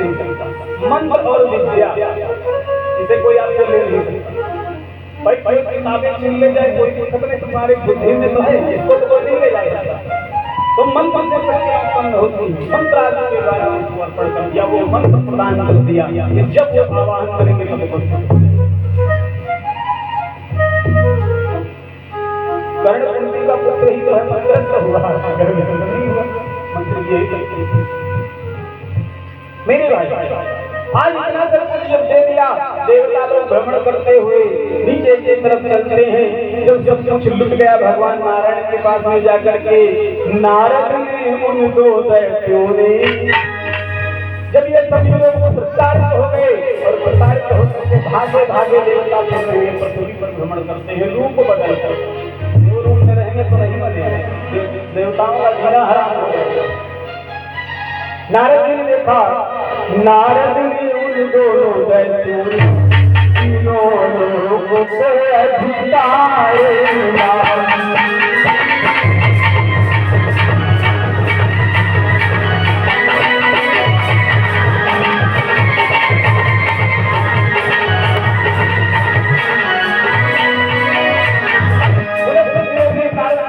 नहीं सकता। मंत्र और विद्या इसे कोई आपसे ले नहीं सकता। भाई कोई किताबें छीन ले जाए कोई दिक्कत नहीं, तुम्हारे बुद्धि में तो है, इसको तो कोई नहीं ले जाएगा। तो मंत्र से शक्ति उत्पन्न होती है। मंत्र आदि के द्वारा उसको अर्पण कर दिया, वो मंत्र प्रदान कर दिया कि जब वो आवाहन करेंगे तब कर्ण कुंती का पुत्र ही तो है, मंत्र हुआ घर में नहीं हुआ, मंत्र यही शक्ति। मेरे भाई आज इतना सब कुछ जब दे दिया, देवता लोग भ्रमण करते हुए नीचे की तरफ चलते हैं। जब सब कुछ लुट गया, भगवान नारायण के पास में जाकर के नारद ने उन दो दैत्यों ने, जब ये सभी लोग प्रचारित हो गए और प्रचारित होकर भागे भागे देवता चल रहे हैं, पृथ्वी पर भ्रमण करते हैं रूप बदल कर। वो रूप में रहेंगे तो नहीं बने, देवताओं का जीना हराम हो गया। नारद जी ने देखा, नारद ने उन दोनों दैत्यों तीनों लोगों को अधिकारे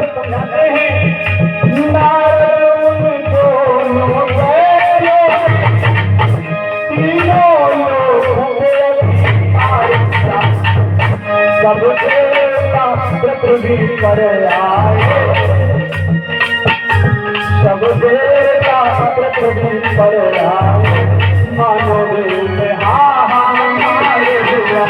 समझाते हैं। नारद उन दोनों सब देवता पृथ्वी पर आए, सब देवता पृथ्वी पर आए, मानव में हाहाकार हुआ।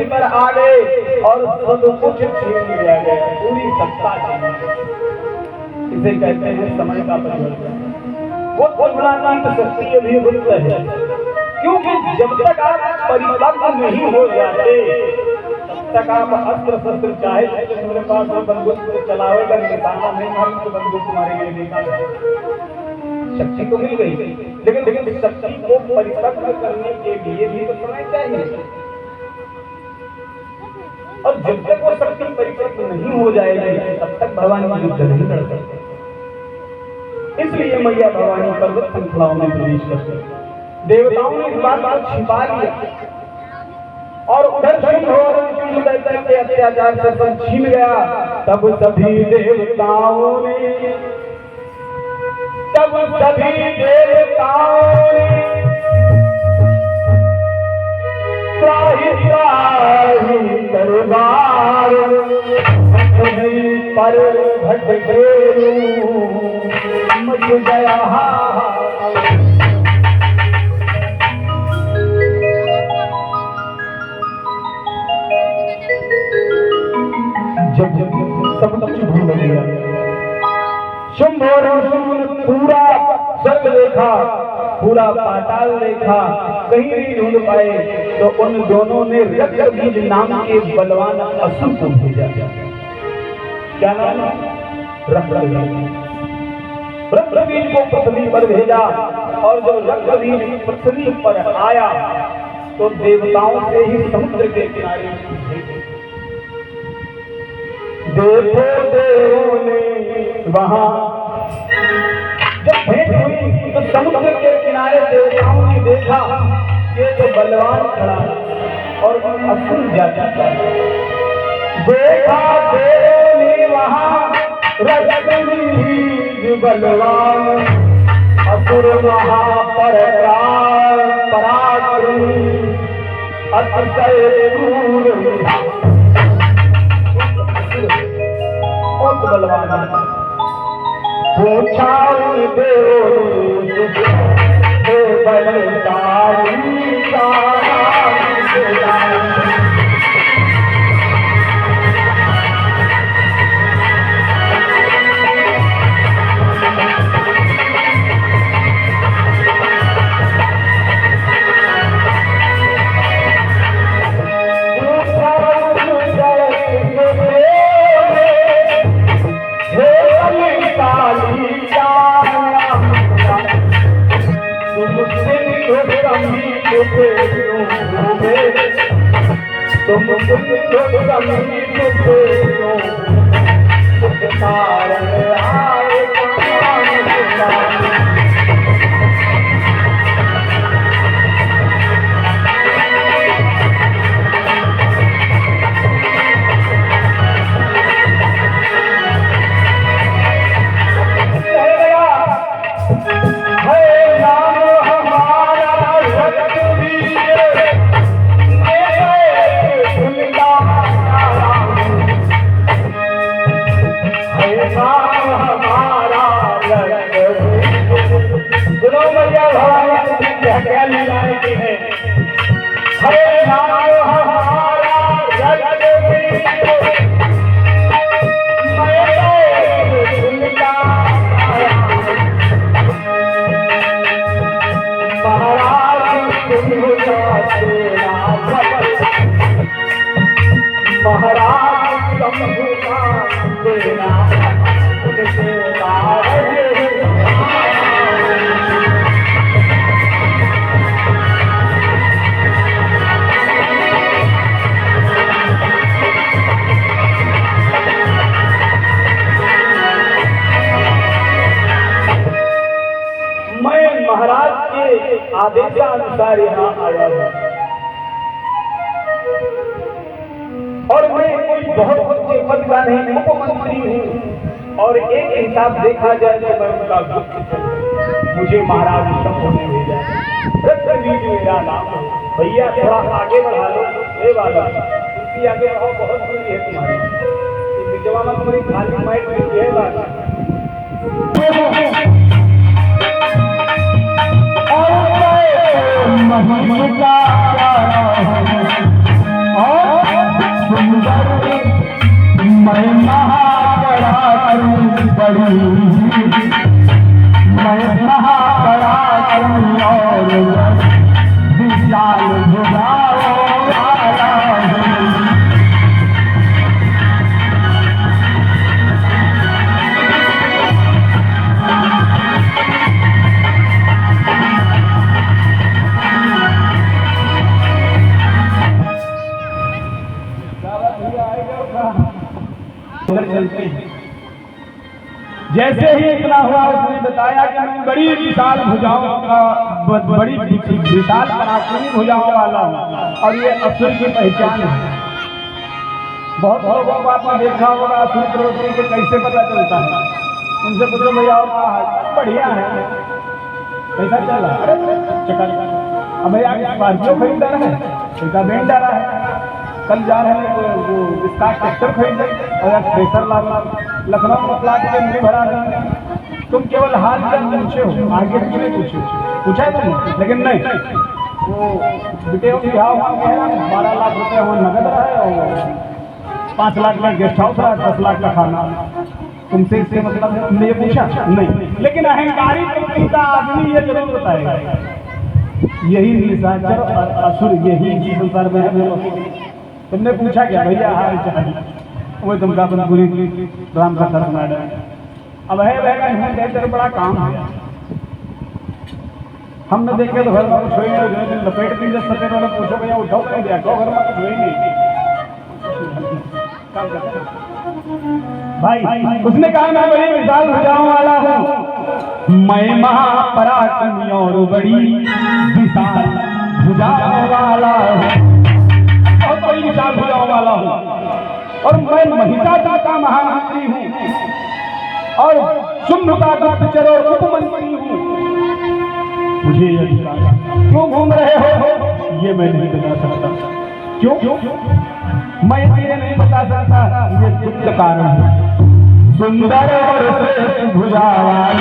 पर आ गए और सब कुछ छीन लिया गया, पूरी सत्ता छीन। इसे कहते हैं समय का परिवर्तन। वो पुरानी शक्ति अभिवृद्ध है, क्योंकि जब तक आप परिपक्व नहीं हो जाते तब तक आप अस्त्र शस्त्र चाहे मेरे पास वो बंदूक चलावेगा, निशाना नहीं मालूम तो बंदूक मारेंगे, बेकार। शक्ति तो मिल गई, लेकिन शक्ति को परिपक्व करने के लिए भी तो समय चाहिए। और जब तक वो शक्ति परिपक्व नहीं हो जाएगी तब तक भवानी युद्ध नहीं लड़ सकते। इसलिए मैया भवानी पर्वत श्रृंखलाओं में प्रवेश करते। देवताओं ने इस बात को छिपा लिया और उधर के अत्याचार से सब छीन गया। तब सभी देवताओं ने दरबार पर भटकेरू मच गया। जब सब कुछ भूल गया, शुंभ और पूरा स्वर्ग देखा, पूरा पाताल देखा, कहीं नहीं ढूंढ पाए, तो उन दोनों ने रक्तबीज नाम के बलवान असुर को भेजा। क्या नाम? रक्तबीज को पृथ्वी पर भेजा। और जब रक्तबीज पृथ्वी पर आया तो देवताओं से ही समुद्र के किनारे देखो देवों ने वहां जब भेंट हुई तो समुद्र के किनारे देवताओं ने देखा कि जो बलवान खड़ा और असुर जाति का। देखा देवों ने वहां रक्तबीज बलवान, असुर पराक्रमी अतिशय क्रूर बहुत बलवान। पूछा बलशाली का मुझसे मुझे क्यों भूले, तुम मुझको कभी मुझे क्यों, कुछ कारण आए आदेशानुसार यहाँ आया हूँ और मैं कोई बहुत ऊंचे पद का नहीं, उपमंत्री हूँ और एक हिसाब देखा जाए तो मैं उनका गुप्त मुझे महाराज सब होने भेजा रत्नवीर मेरा नाम है। भैया थोड़ा आगे बढ़ा लो, ये वाला इसकी आगे बढ़ाओ, बहुत बुरी है तुम्हारी जवाब तुम्हारी खाली माइक में ये बात मैं महापराक्रम बड़ी, मैं महापराक्रम और विशाल भुजाओं वाला हूँ। चलते हैं। जैसे ही इतना हुआ उसने बताया कि मैं बड़ी विशाल भुजाओं का बड़ी विशाल पराक्रमी भुजाओं वाला हूँ और ये असुर की पहचान है। बहुत लोगों को आपने देखा होगा असुर प्रवृत्ति को कैसे पता चलता है, उनसे पूछो भैया और कहा है बढ़िया है कैसा चल रहा है चकल, अब भैया स्कॉर्पियो खरीदा है कैसा बैंड डाला है, कल जा रहे हैं वो इसका ट्रैक्टर खरीद और थ्रेसर ला लखनऊ में प्लाट के मुझे भरा नहीं। तुम केवल हाल चाल पूछे हो, आगे कुछ नहीं पूछा है तुमने, लेकिन नहीं वो बेटे बिहार वहाँ है ना 12 लाख रुपये वहाँ नगद रहा है और 5 लाख का गेस्ट हाउस रहा है, 10 लाख का खाना। तुमसे इससे मतलब है तुमने ये पूछा नहीं, लेकिन अहंकारी प्रवृत्ति का आदमी ये जरूर बताएगा यही निशाचर और असुर यही संसार में है। तुमने पूछा क्या भैया हाल चाल, वो तुमका अपन पूरी राम का सर मैडम अब है वह तेरे बड़ा काम है। हमने देखे तो घर में कुछ हुई नहीं, लपेट दी जब सफेद वाला पूछो भैया उठाओ नहीं दिया घर में कुछ हुई नहीं भाई। उसने कहा मैं बड़ी विशाल भुजाओं वाला हूँ, मैं महापराक्रमी और बड़ी विशाल भुजाओं वाला हूँ और बड़ी विशाल भुजाओं वाला हूँ और मैं महिषासुर का महामंत्री हूँ और शुंभ का गुप्तचर और उपमंत्री हूँ। मुझे क्यों घूम रहे हो ये मैं नहीं बता सकता, क्यों मैं ये नहीं बता सकता, ये गुप्त कारण है। सुंदर और श्रेष्ठ भुजावान,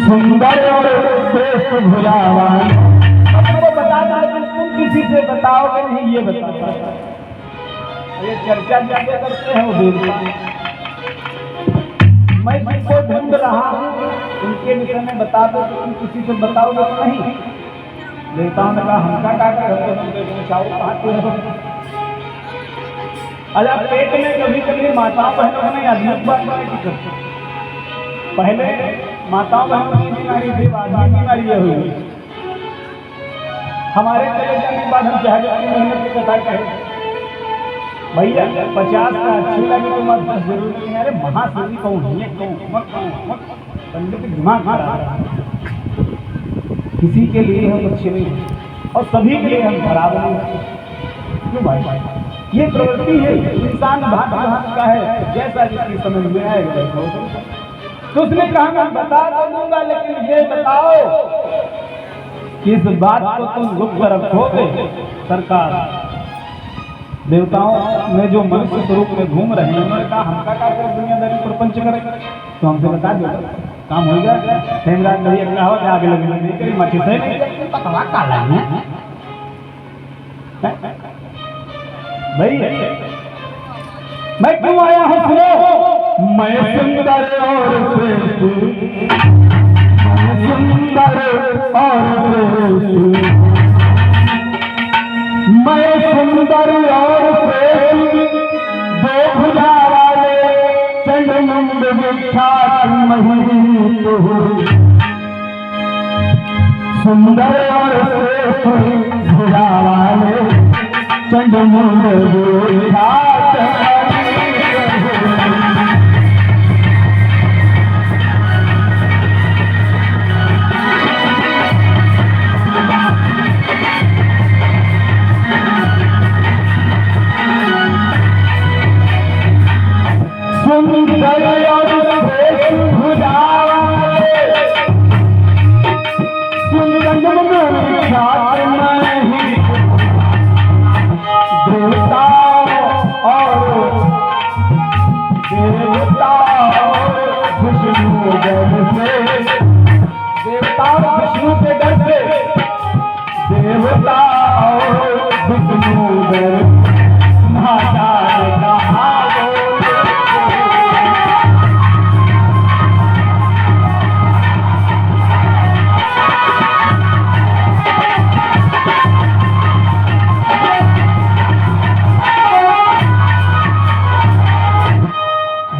सुंदर और श्रेष्ठ भुजावान, आपको बता दें तुम किसी से बताओगे नहीं ये बताता, ये चर्चा जाके करते हैं वो मैं जिसको ढूंढ रहा हूँ उनके विषय में बता दो, तुम किसी से बताओगे तो नहीं। देवताओं ने कहा हमका क्या हो, अच्छा पेट में कभी कभी माताओं बहनों ने अद्भुत बात की करते, पहले माताओं बहनों की बीमारी थी, बाद में बीमारी हुई हमारे चले जाने के बाद हम चाहे अपनी मेहनत की कथा करें भैया 50 का अच्छी लगे तो मत जरूर नहीं। अरे महाशिवजी कहूँ ये कहूँ पंडित दिमाग खराब है। किसी के लिए हम अच्छे नहीं हैं और सभी के लिए हम खराब नहीं। क्यों भाई? ये प्रवृत्ति है, इंसान भाग भाग का है, जैसा जिसकी समझ में आएगा। तो उसने कहा मैं बता तो दूंगा, लेकिन ये बताओ किस बात को तुम गुप्त रखोगे? सरकार देवताओं में जो मनुष्य स्वरूप में घूम रहे हैं, उन्होंने कहा हमका क्या कर दुनियादारी प्रपंच करे, तो हमसे बता दो काम हो गया। हेमराज भैया कहावत आगे लगे मछली से पकवा काला है भैया। मैं क्यों आया हूँ सुनो, मैं सुंदर और श्रेष्ठ, सुंदर और श्रेष्ठ, मैं सुंदर और श्रेष्ठ, दो भुजा वाले चंडमुंड विख्यात महीत हूँ। सुंदर और श्रेष्ठ भुजा वाले चंडमुंड विख्यात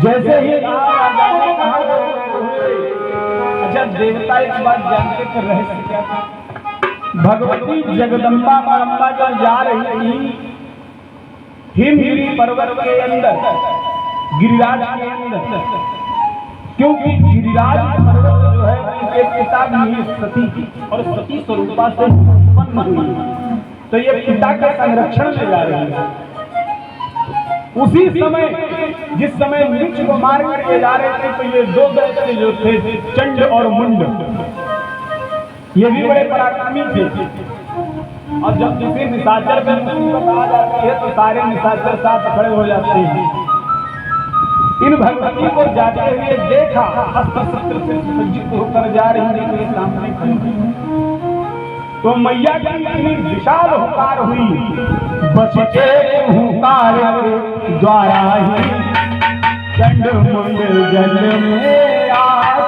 जैसे ही अच्छा देवता एक बात जानते थे रहस्य क्या था? भगवती जगदम्बा मां जब जा रही थी हिमगिरी पर्वत के अंदर, गिरिराज के अंदर, क्योंकि गिरिराज पर्वत जो है उनके पिता भी सती थी और सती स्वरूपा से उत्पन्न हुई, तो ये पिता का संरक्षण ले जा रही है। उसी समय जिस समय वृक्ष को मार करके जा रहे थे, तो ये दो दैत्य जो थे चंड और मुंड, ये भी बड़े पराक्रमी थे। और जब किसी निशाचर पर मुसीबत आ जाती है तो सारे निशाचर साथ खड़े हो जाते हैं। इन भगवती को जाते हुए देखा, अस्त्र शस्त्र से सज्जित होकर जा रही है, तो सामने खड़ी, तो मैया की इतनी विशाल हुंकार हुई, बच के हुंकार द्वारा ही चंड मुंड जल में आठ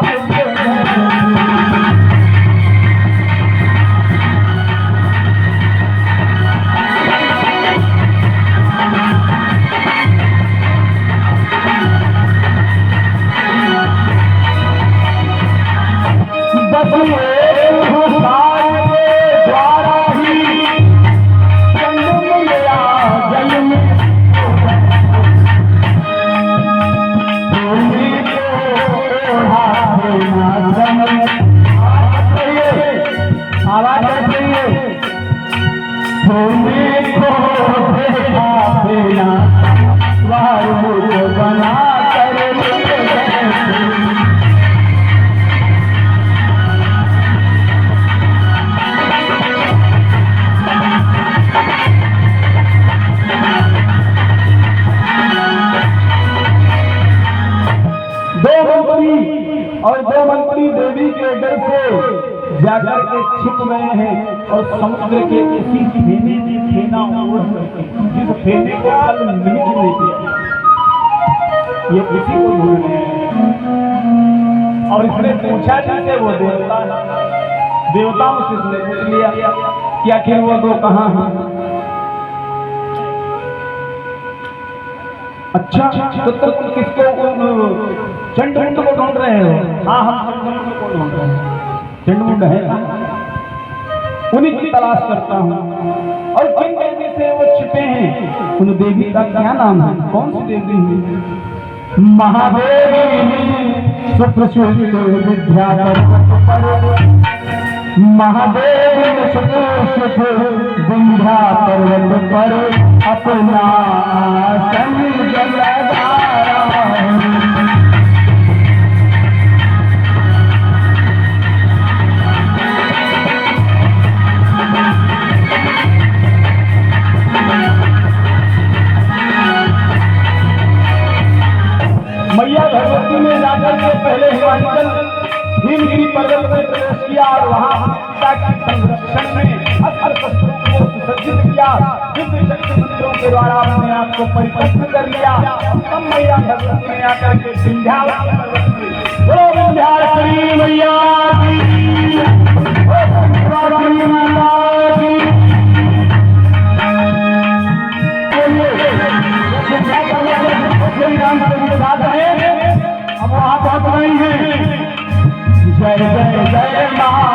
और दो मंत्री देवी के डर से जाकर के छिप गए हैं और समुद्र के किसी फेने में फेना ओढ़ करके, जिस फेने को कल मिनट नहीं किया, ये किसी को ढूंढ रहे हैं। और इसने पूछा जिसे वो देवताओं से इसने पूछ लिया कि आखिर वो दो कहाँ हैं। अच्छा तो तुम किसको चंडमुंड को ढूंढ रहे हो? हाँ हम चंडमुंड को ढूंढ रहे हैं। चंडमुंड है उन्हीं की तलाश करता हूँ। और जिन देवी से वो छिपे हैं उन देवी का क्या नाम है, कौन सी देवी है? महादेवी सुप्रसिद्ध विद्या महादेव सुप्रसिद्ध विंध्या पर्वत पर अपना संग लगाया। मैया भगवती ने जाकर के पहले हिमाचल हिमगिरी पर्वत में प्रवेश किया और वहां पिता की संरक्षण में अस्त्र शस्त्रों को सुसज्जित किया, दिव्य शक्ति मंत्रों के द्वारा अपने आप को परिपक्व कर लिया। तब मैया भगवती ने आकर के विंध्याचल पर्वत में बोलो विंध्याचली मैया की, विंध्याचली माता की। अब वहां पहुंच रही है। जय जय जय मां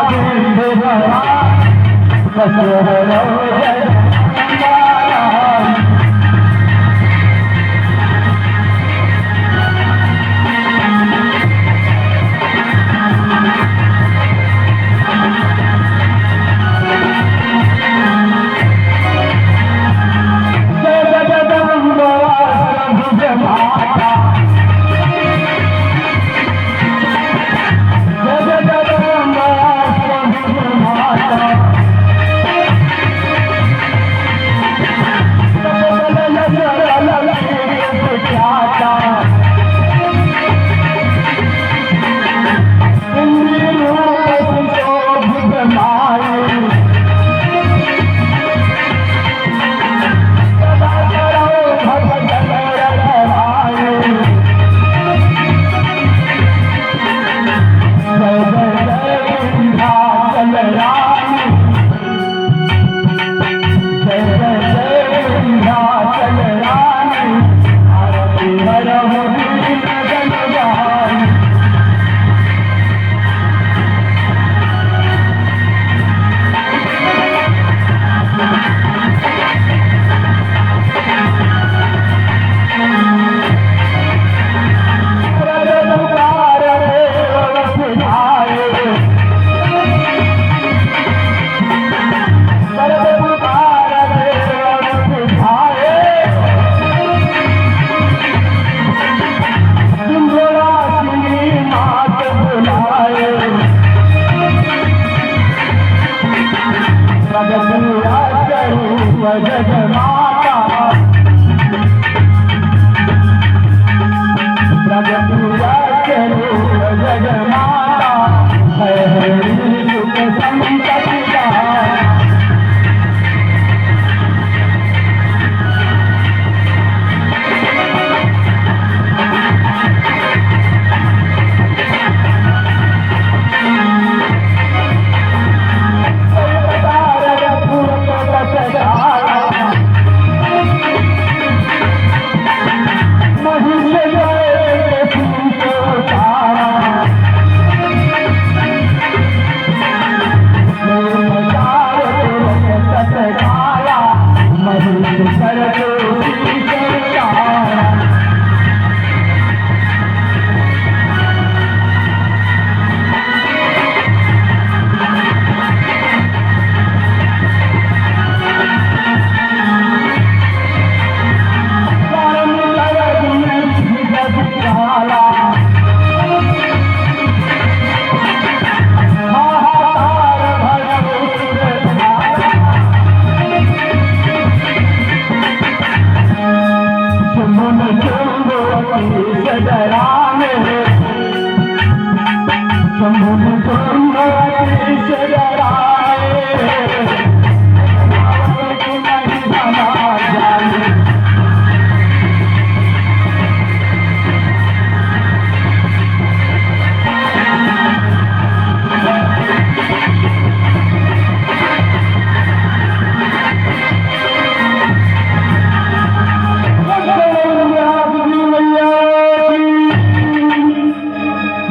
विंध्यवासिनी,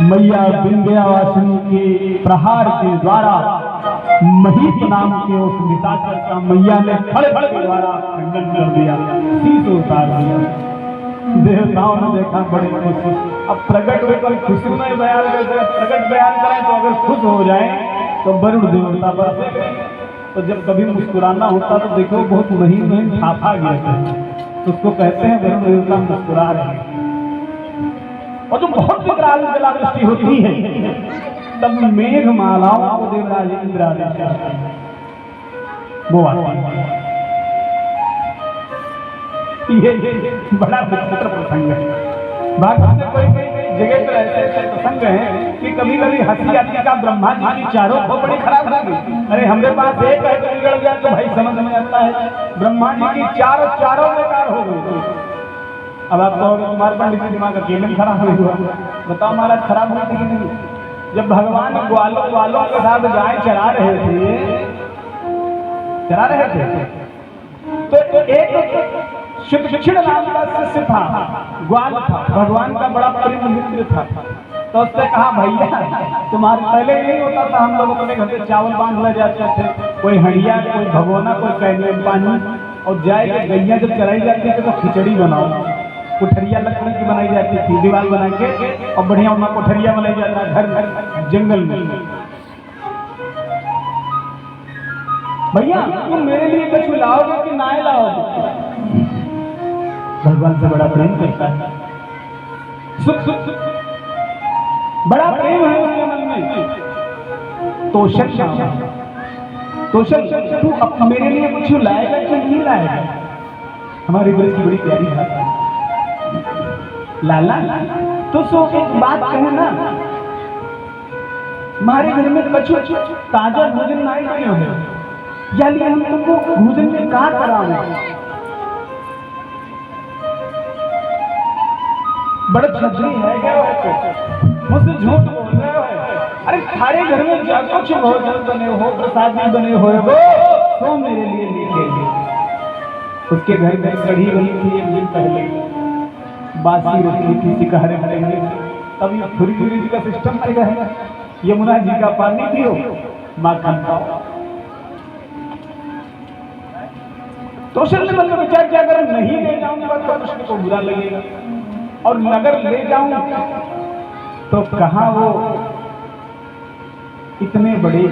मैया विंध्यावासिनी के प्रहार के द्वारा महिष नाम के उस निशाचर का मैया ने फड़ फड़ के द्वारा खंडन कर दिया, शीश उतार दिया। देवताओं ने देखा, बड़े खुश। अब प्रकट होकर खुशी में बयान करते, प्रकट बयान करें तो अगर खुश हो जाए तो वरुण देवता बरसे। तो जब कभी मुस्कुराना होता तो देखो बहुत महीन महीन छापा गिरता है, तो उसको कहते हैं वरुण देवता मुस्कुरा रहे हैं। और जो बहुत विकराल जलावृष्टि होती है तब मेघ मालाओं को देवराज इंद्र आदेश करते हैं, वो आती है। ये बड़ा विचित्र प्रसंग है। भागवत में कोई जगह पर ऐसे प्रसंग है कि कभी कभी हंसी आती का ब्रह्मा जी की चारों को बड़ी खराब हो गई। अरे हमारे पास एक है तो बिगड़ गया, तो भाई समझ में आता है ब्रह्मा जी की चारों बेकार हो गई। अब आप कहोगे तुम्हारे पंडित जी दिमाग अकेले में खराब नहीं हुआ, बताओ महाराज खराब हुआ थी कि नहीं? जब भगवान ग्वालों के साथ गाय चरा रहे थे तो एक शिक्षण नाम का शिष्य था, ग्वाल था, भगवान का बड़ा प्रिय मित्र था। तो उसने कहा भैया तुम्हारे पहले नहीं होता था, हम लोग अपने घर से चावल बांध ले जाते थे, कोई हंडिया कोई भगोना कोई कैने पानी, और जाए गैया जब चराई जाती थी तो खिचड़ी बनाओ, कोठरिया लकड़ी की बनाई जाती थी, दीवार बना के और बढ़िया उनका कोठरिया बनाई जाता घर घर जंगल में। भैया तुम मेरे लिए कुछ लाओगे कि ना लाओगे? भगवान से बड़ा प्रेम करता है, बड़ा प्रेम है उसके मन में। तो तू अब मेरे लिए कुछ लाएगा कि नहीं लाएगा? हमारी ब्रज की बड़ी प्यारी भाषा है। लाला तो सो एक बात कहे ना, हमारे घर में कछु ताजा भोजन नहीं बने हो, यानी हम तुमको भोजन में कहा करावे? बड़ा छतरी है क्या मुझसे झूठ बोल रहे हो? अरे सारे घर में क्या कुछ भोजन बने हो, प्रसादी बने हो तो मेरे लिए लेके गए। उसके घर में कढ़ी बनी थी एक दिन पहले, बासी रोटी थी, सिकहरे बनेंगे, तब ये थोड़ी जी का सिस्टम नहीं रहेगा, यमुना जी का पानी पियो माखन खाओ। तो ने मन में विचार किया अगर नहीं ले जाऊंगा तो कृष्ण को बुरा लगेगा, और नगर ले जाऊं तो कहां वो इतने बड़े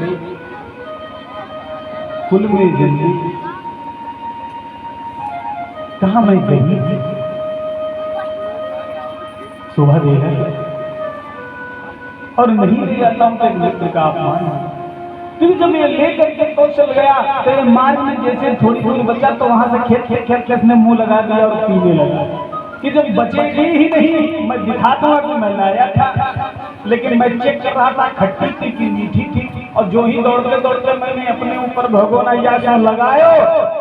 कुल में जन्मी, कहां मैं गई शोभा दे है, और नहीं ले जाता हूं तो एक मित्र का अपमान है। क्योंकि जब ये लेकर के कौशल गया तो मार्ग में जैसे थोड़ी थोड़ी बचा तो वहां से खेत में मुंह लगा दिया और पीने लगा कि जब बचेगी ही नहीं। मैं दिखाता हूँ कि मैं लाया था, लेकिन मैं चेक कर रहा था खट्टी थी कि मीठी थी, और जो ही दौड़ते दौड़ते मैंने अपने ऊपर भगोना या लगायो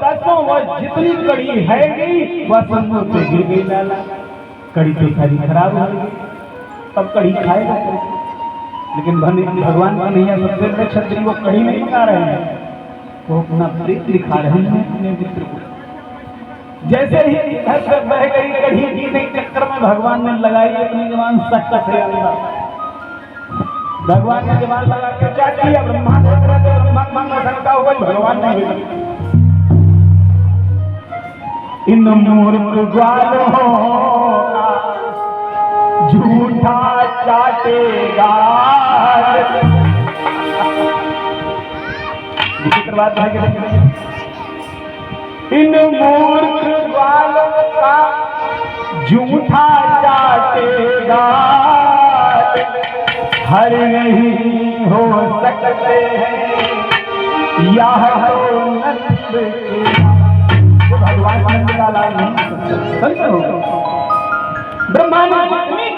तब वह जितनी कड़ी है गई वह समूह से गिर गई। लाला कड़ी तो सारी खराब हो गई, तब कड़ी खाएगा, लेकिन भगवान का नहीं है सबसे बड़े क्षत्रिय वो कड़ी नहीं खा रहे हैं, वो अपना प्रीत दिखा रहे हैं अपने मित्र को। जैसे ही इधर से बह गई कढ़ी जीने के चक्कर में भगवान ने लगाई अपनी जबान सख्त से अंदर, भगवान ने जबान लगा के चाट लिया। ब्रह्मा में शंका हो गई, भगवान ने इन मूर्ख ग्वालों का झूठा चाटेगा। विचित्र बात है, इन मूर्ख ग्वालों का झूठा चाटेगा, हर नहीं हो सकते हैं यह तो नसीब। भगवान नंदलाल नहीं हो ब्रह्मा जितने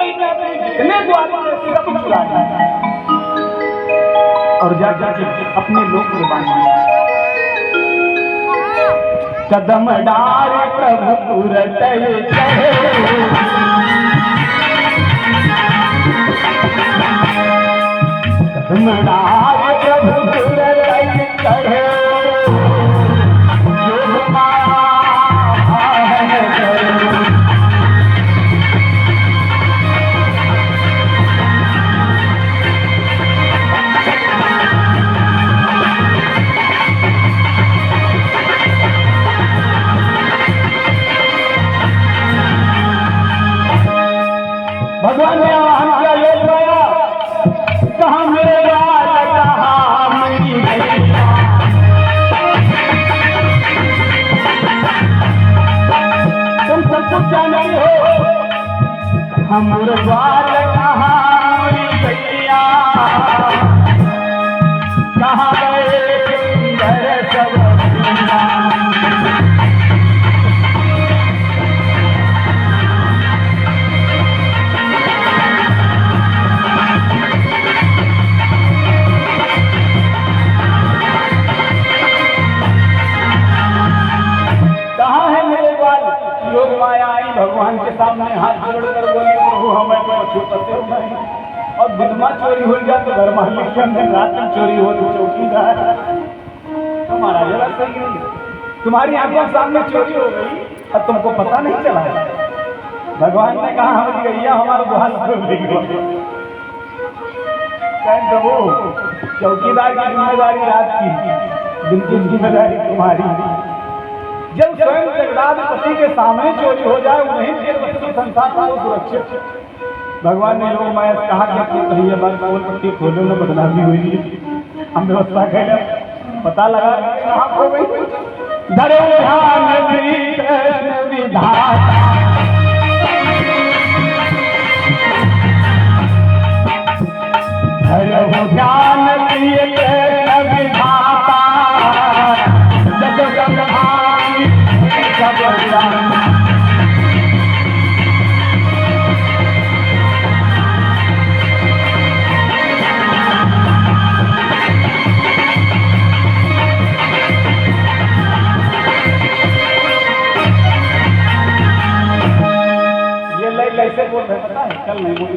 और जा जाके अपने लोक को बांधा। कदम डार प्रभु तुरत चढ़े, कदम डार प्रभु तुरत चढ़े, मुरद्वार कहाँ गैया, कहाँ गए सुंदर सब योग माया आई भगवान के सामने हाथ जोड़कर बोली प्रभु हमें तो छुपते हो नहीं, और बिनमा चोरी हो गया तो घर मालिक के अंदर रात में चोरी हो तो चौकीदार तुम्हारा जरा सही नहीं, तुम्हारी आंखों सामने चोरी हो गई और तुमको पता नहीं चला। भगवान ने कहा हम गैया हमारा दुहाल प्रभु चौकीदार की जिम्मेदारी रात की, दिन की जिम्मेदारी तुम्हारी। जब स्वयं जगदाधिपति के सामने चोरी हो जाए वहीं फिर वस्तु संसार को सुरक्षित। भगवान ने योग माया से कहा कि कहीं ये बात बोल पट्टी खोलो न बदनामी हुई, हम व्यवस्था करें। पता लगा कहाँ खो गई, धरे ध्यान कृष्ण विधाता, धरे ध्यान कृष्ण विधाता, जग कैसे बोल रहे पता है, कल नहीं बोली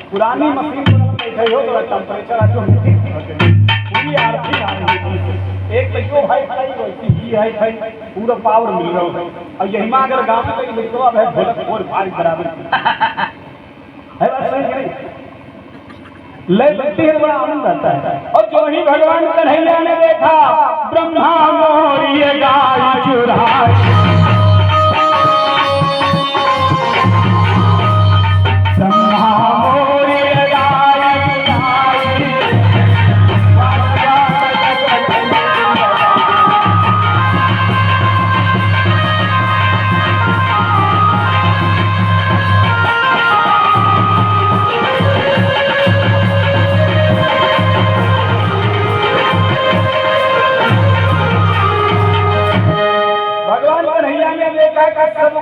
पुरानी मशीन बैठे हो तो टेम्परेचर आज पूरी आरती आ रही है, एक तो हाई फाई वैसी ही हाई फाई पूरा पावर मिल रहा है। और यही में अगर गाँव में लिखो अब है भोर भारी बराबर है, बात सही नहीं लय लगती है, बड़ा आनंद आता है। और जो ही भगवान कन्हैया ने देखा ब्रह्मा मोरी गाय चुराई,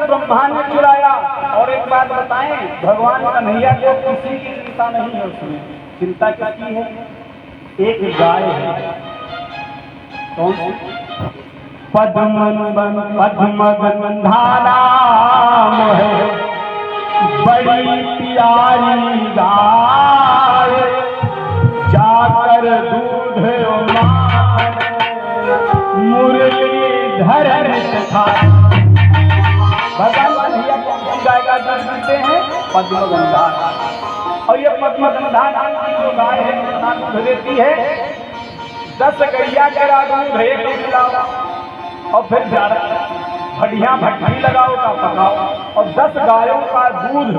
ब्रह्मांड ने चुराया। और एक बात बताएं, भगवान कन्हैया को किसी की चिंता नहीं है, उसमें चिंता किसकी है? एक गाय है, कौन सी? पद्मगंधा नाम है, बड़ी प्यारी गाय, जाकर दूध मुरलीधर खाए। भगवान कन्हैया को गाय का दूध पीते हैं पद्मगंधा, और ये पद्मगंधा नाम की जो गाय है कितना दूध देती है? 10 गैया के दूध है मिलाओ और फिर बढ़िया भट्टी लगाओ का पकाओ, और 10 गायों का दूध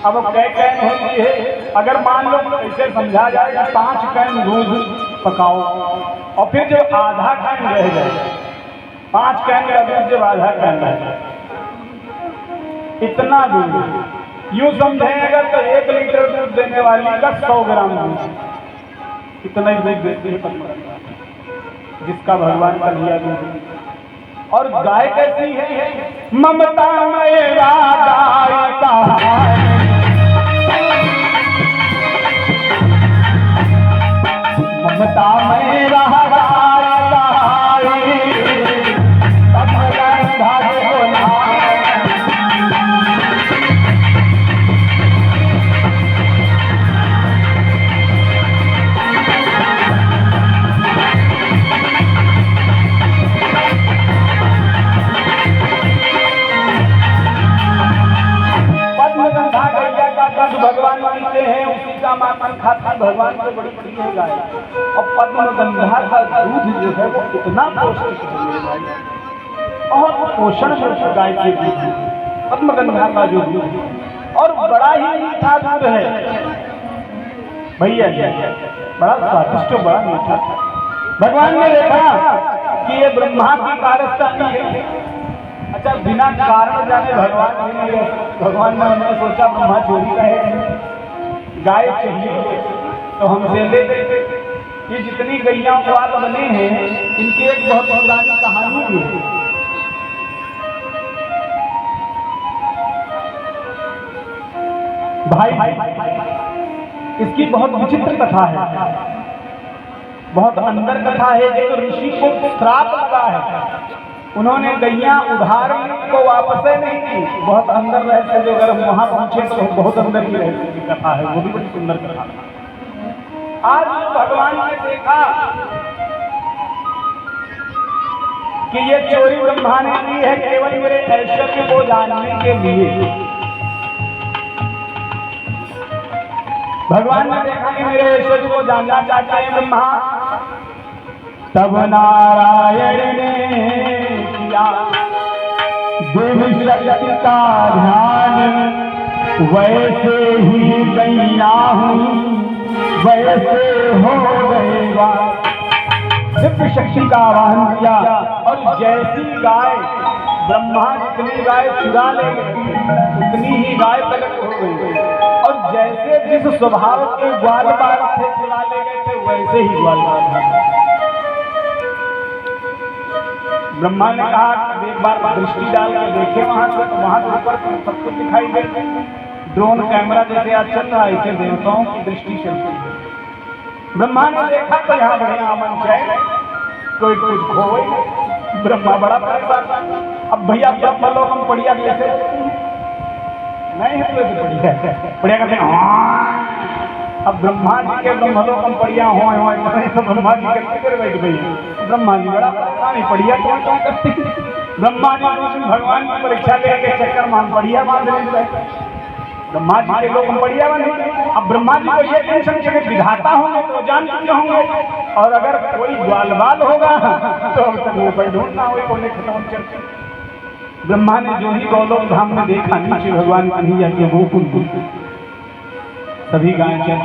अब कै कैन होती है। अगर मान लो ऐसे समझा जाए कि 5 कैन दूध पकाओ, और फिर जो आधा कैन रह जाए, 5 कैन का दूध जब आधा कैन रह जाए, इतना दूध यूं समझें अगर तो 1 लीटर दूध देने वाली का 100 ग्राम दूध इतना ही दूध देती है जिसका भगवान का लिया दूध। और गाय कैसी है? ममता मेरा गाय का ममता मेरा भगवान पीते हैं, उसी का माखन खाती भगवान को बड़ी प्रिय है गाय। और पद्मगंधा का दूध जो है वो कितना पौष्टिक है और पोषण है गाय के दूध, पद्मगंधा का जो दूध और बड़ा ही मीठा दूध है भैया, बड़ा स्वादिष्ट बड़ा मीठा। भगवान ने देखा कि ये ब्रह्मा की कारस्तानी है। अच्छा पूछा बिना कारण जाने भगवान भी नहीं रह सकते। भगवान ने हमने सोचा ब्रह्मा चोरी रहे गाय चाहिए तो हमसे ले लेते। ये जितनी गैया वाल बने हैं इनकी एक बहुत पुरानी कहानी भी है। भाई इसकी बहुत विचित्र कथा है, बहुत अंदर कथा है। एक ऋषि को श्राप लगा है, उन्होंने गैया उधार ली को वापस नहीं की। बहुत अंदर रहस्य जो अगर हम वहां पहुंचे तो बहुत अंदर की रहस्य की कथा है, वो भी बड़ी सुंदर कथा है। आज भगवान ने देखा कि ये चोरी ब्रह्मा ने की है केवल मेरे ऐश्वर्य को जानने के लिए। भगवान ने देखा कि मेरे ऐश्वर्य को जानना चाहते हैं ब्रह्मा। तब नारायण ने किया देवी शक्ति का ध्यान, वैसे ही गैया हूँ वैसे हो गएगा। दिव्य शक्ति का आवाहन किया और जैसी गाय ब्रह्मा जितनी गाय चुरा ले गई उतनी ही गाय प्रकट हो गई, और जैसे जिस स्वभाव के ग्वाल बाल थे चुरा ले गए थे वैसे ही ग्वाल बाल। ब्रह्मा ने कहा एक बार दृष्टि डाल के देखे वहां से, तो वहां से ऊपर सब कुछ दिखाई दे। ड्रोन कैमरा जैसे आज चल रहा है ऐसे देवताओं की दृष्टि चलती है। ब्रह्मा ने देखा तो यहाँ बढ़िया अमन है, कोई कुछ खोए। ब्रह्मा बड़ा परेशान, अब भैया ब्रह्मलोक हम बढ़िया कैसे नहीं है, तो बढ़िया बढ़िया कहते हैं। अब ब्रह्मा जी के ब्रह्मलोक हम बढ़िया हो तो ब्रह्मा जी करते कर बैठ गई। ब्रह्मा जी बड़ा परेशान, बढ़िया कौन कौन करते। ब्रह्मा जी भगवान की परीक्षा लेके चक्कर मान बढ़िया मान रहे। ब्रह्मा जी के लोग हम बढ़िया बने। अब ब्रह्मा जी को ये टेंशन के विधाता होंगे तो जान चुके होंगे, और अगर कोई ग्वाल बाल होगा तो अब तक वो कोई ढूंढना हो कोने खत्म चलते। ब्रह्मा ने जो ही गौलोक धाम में देखा नीचे भगवान कन्हैया के वो कुल सभी गायें चल।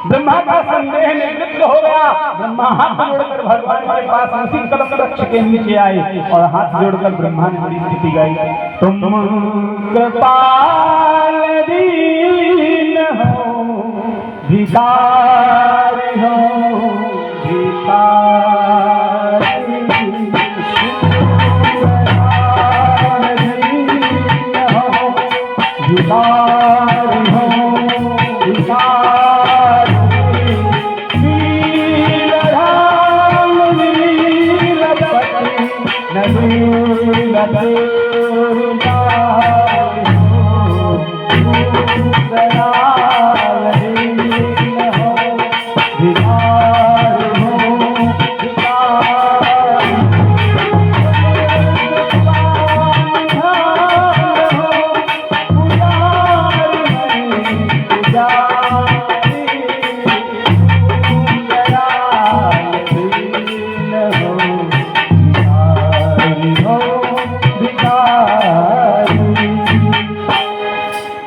ब्रह्मा का संदेह निवृत्त हो गया। ब्रह्मा हाथ जोड़कर भगवान के पास उसी कलम वृक्ष के नीचे आए और हाथ जोड़कर ब्रह्मा ने बड़ी स्तुति गाई। तुम कृपाल दीन हो भिखारी हो भिखारी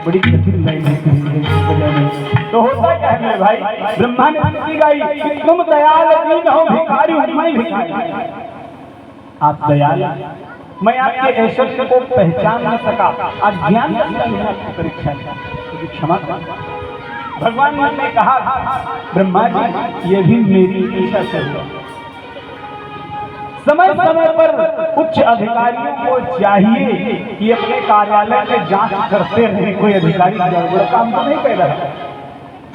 बड़ी कठिन लाइन है। तो होता क्या है भाई, ब्रह्मा ने स्तुति गाई कि तुम दयाल दीन हो भिखारी हूं, मैं भिखारी। आप दयाल, मैं आपके ऐश्वर्य को पहचान न सका, अज्ञान की परीक्षा तो क्षमा कर। भगवान ने कहा ब्रह्मा जी ये भी मेरी इच्छा से हुआ। समय समय पर उच्च अधिकारियों को चाहिए कि अपने कार्यालय में जांच करते रहे, कोई अधिकारी गड़बड़ काम तो नहीं कर रहा।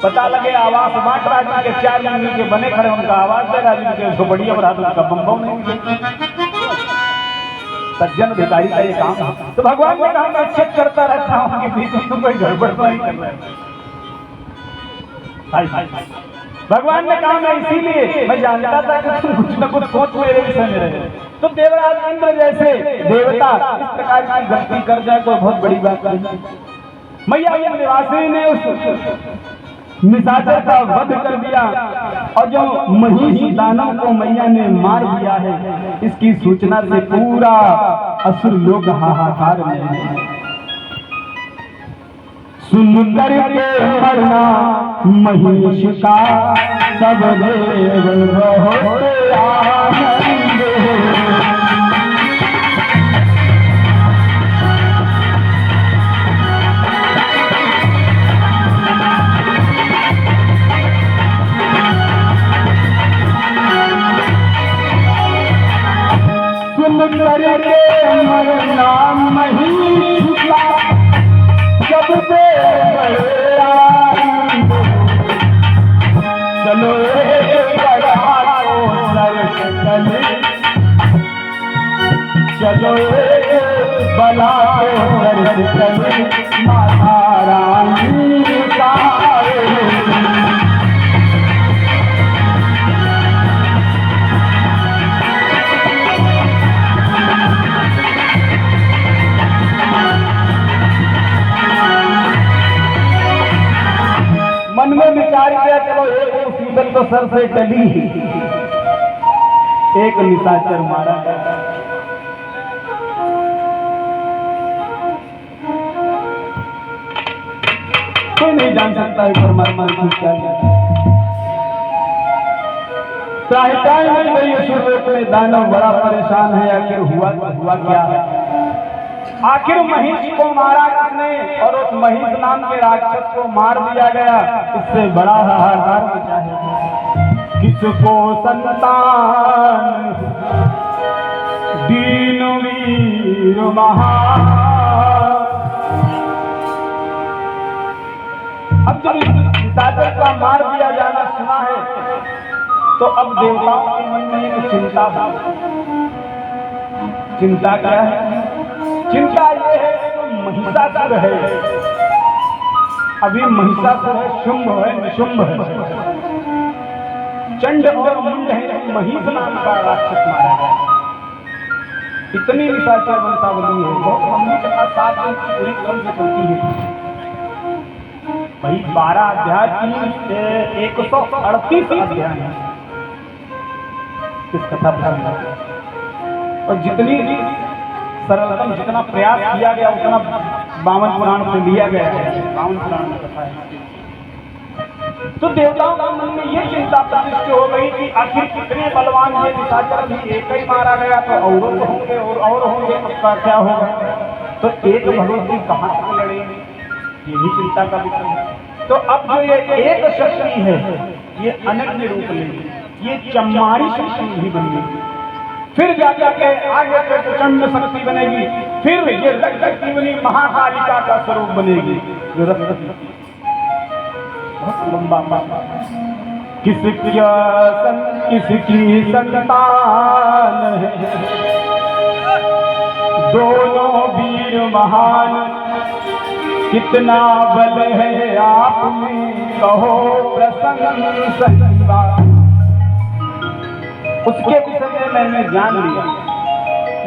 पता लगे आवास बांट राजी के 4 आदमी के बने खड़े, उनका आवाज दे राजी के उसको बढ़िया बना दो, उनका बम नहीं। सज्जन अधिकारी का ये काम है। तो भगवान ने कहा मैं चेक करता रहता हूँ कि बीच में कोई गड़बड़ तो नहीं कर रहा। भगवान ने कहा मैं इसीलिए मैं जानता था कि तुम कुछ न कुछ सोच मेरे विषय में रहे। तो देवराज इंद्र जैसे देवता इस प्रकार की गलती कर जाए तो बहुत बड़ी बात नहीं। मैया निवासी ने उस निशाचर का वध कर दिया और जो महिष दानव को मैया ने मार दिया है, इसकी सूचना से पूरा असुर लोग हाहाकार में। सुन करके मरना महिष का सब देव होते आनंद। चलो एक बड़ा को सर से चले, चलो एक बड़ा को सर से चले, माता रानी का मन में विचार किया, चलो एक मुसीबत तो सर से टली, एक निशाचर मारा गया। कोई नहीं जान सकता है परमात्मा की क्या सहायताएं मिल गई। सूर्य में दानव बड़ा परेशान है, आखिर हुआ क्या? आखिर महिष को मारा किसने और उस महिष नाम के राक्षस को मार दिया गया। इससे बड़ा हाहाकार मचा है। किसको संतान दीन वीर महान। अब जब निशाचर का मार दिया जाना सुना है तो अब देवताओं के मन में एक चिंता था। चिंता क्या है? चिंता ये है कि जो महिषासुर है, अभी महिषासुर है, शुंभ है, निशुंभ है, चंड और मुंड है, महिष नाम का राक्षस मारा गया। इतनी निशाचर वंशावली है, बहुत लंबी कथा, 7 दिन की पूरी क्रम से चलती है। वही 12 अध्याय की 138 अध्याय है इस कथा पर। और जितनी सरलतम जितना प्रयास किया गया उतना 52 पुराण से लिया गया है। 52 पुराण में कथा है। तो देवताओं के मन में ये चिंता प्रतिष्ठित हो गई कि आखिर कितने बलवान ये निशाचर, भी एक ही मारा गया तो और होंगे और होंगे, उसका क्या होगा? तो एक भगवती कहाँ तक लड़ेंगे, ये भी चिंता का विषय है। तो अब जो ये एक शक्ति है ये अनन्य रूप लेगी, ये चम्मारी शक्ति भी बनेगी, फिर जाकर के आगे प्रचंड शक्ति बनेगी, फिर ये रक्त बनी महाकालिका का स्वरूप बनेगी। जो रक्त बहुत लंबा किसकी संतान है, दोनों वीर महान, कितना बल है आप में, कहो प्रसंग संगा। उसके विषय में मैंने जान लिया,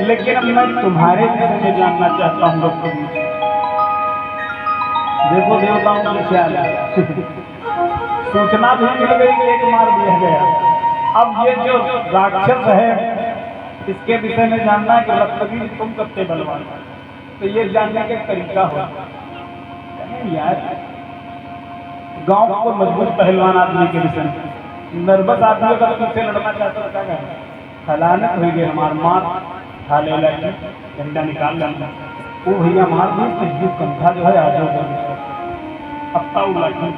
लेकिन अब मैं तुम्हारे विषय में जानना चाहता हूँ। देखो देवताओं का ख्याल है, सूचना भी मिल गई कि एक मार दिया गया। अब ये जो राक्षस है इसके विषय में जानना है कि रक्तवीर तुम कितने बलवान, तो ये जानने का तरीका हो यार। गांव को मजबूत पहलवान आदमी के विषय में, नर्वस आदमी अगर तुमसे लड़ना चाहता है क्या खलानत हो गया, हमार मार खा ले लगी, झंडा निकाल लेना, वो भैया मार दी तो कंधा जो है आज अब लाठी।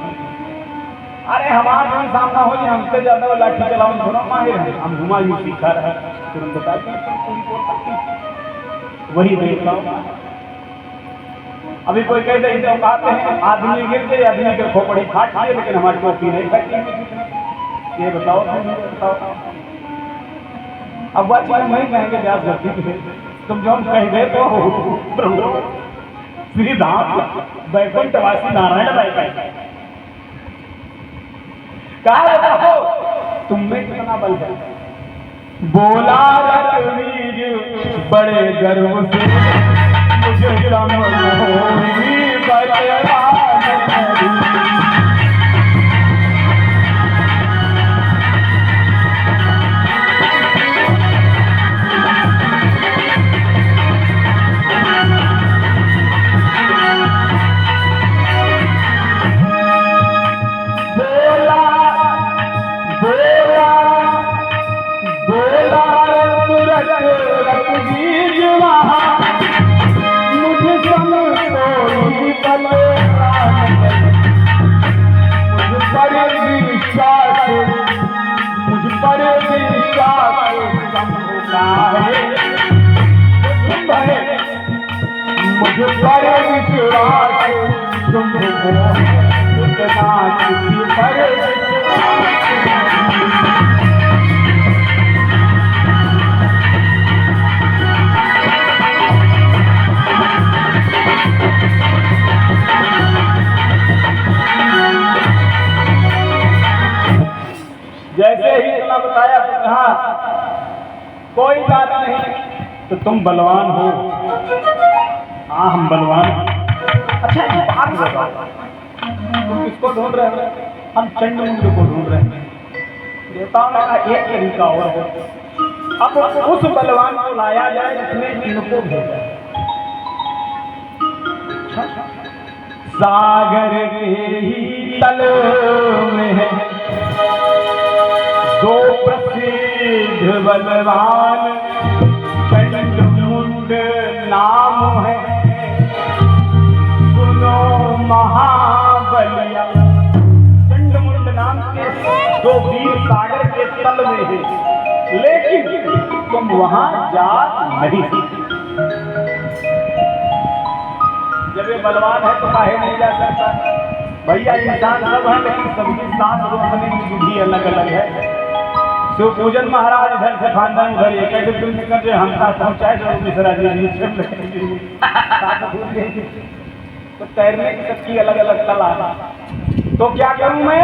अरे हमारे जो सामना हो जाए, हमसे ज्यादा वो लाठी चलाओ थोड़ा माहिर है, हम घुमा यूं सीखा रहा है, तुरंत बता वही देखता हूँ। अभी कोई कह दे तो कहते हैं आदमी गिर गए, आदमी के खोपड़ी फाट गए, लेकिन हमारी टोपी नहीं फटी। ये बताओ अब वह चीज नहीं कहेंगे व्यास गति, तुम जो हम कह गए तो श्री धाम वैकुंठवासी नारायण भाई कहा हो तुम में कितना बल है। बोला रघुवीर बड़े गर्व से, मुझे मुझे बड़े विश्वास तुम पर विश्वास जैसे ही इतना बताया तो कहा कोई बात नहीं, तो तुम बलवान हो। हाँ हम बलवान हैं। अच्छा एक बात बताओ, तुम किसको ढूंढ रहे हो? हम चंडमुंड को ढूंढ रहे हैं। देवताओं ने कहा एक तरीका और है, अब उस बलवान को लाया जाए जिसने इनको भेजा। सागर के ही तल में है दो प्रसिद्ध बलवान, चंडमुंड नाम है, सुनो महाबलिया। चंडमुंड नाम के दो वीर सागर के तल में है, लेकिन तुम वहां जा नहीं सकते। जब ये बलवान है तो काहे नहीं जा सकता? भैया इंसान सब है, लेकिन सबकी सांस रोकने की विधि अलग अलग है। शिव पूजन महाराज इधर से खानदान उधर एक कैसे तुम निकल रहे हम साथ पहुंचाए जो मिश्रा जी तो तैरने की सबकी अलग अलग कला। तो क्या करूं मैं?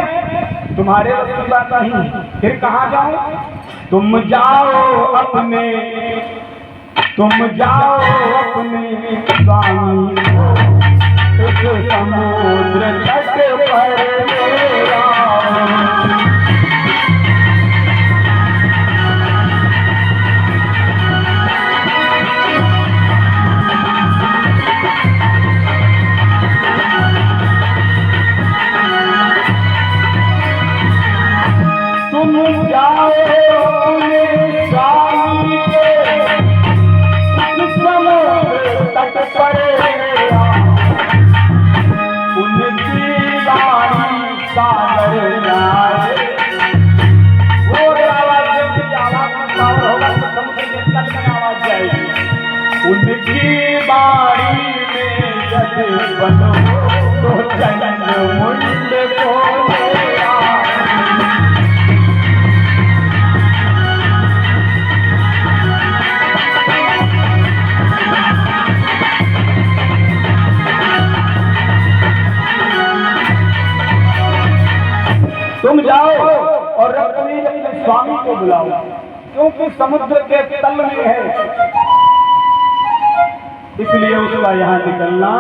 तुम्हारे बस की बात नहीं, फिर कहाँ जाऊं? तुम जाओ अपने स्वामी इस समुद्र तट पर मेरा। तुम जाओ अपने स्वामी के समुद्र तट पर मेरा, उनकी वाणी सागर जाए। वो आवाज जब आवाज होगा तो समुद्र के तट में आवाज जाएगी। उनकी वाणी में जब बनो तो चंडमुंड को मेरा। तुम जाओ और रत्नी अपने स्वामी को बुलाओ, क्योंकि समुद्र के तल में है, इसलिए उसका यहाँ निकलना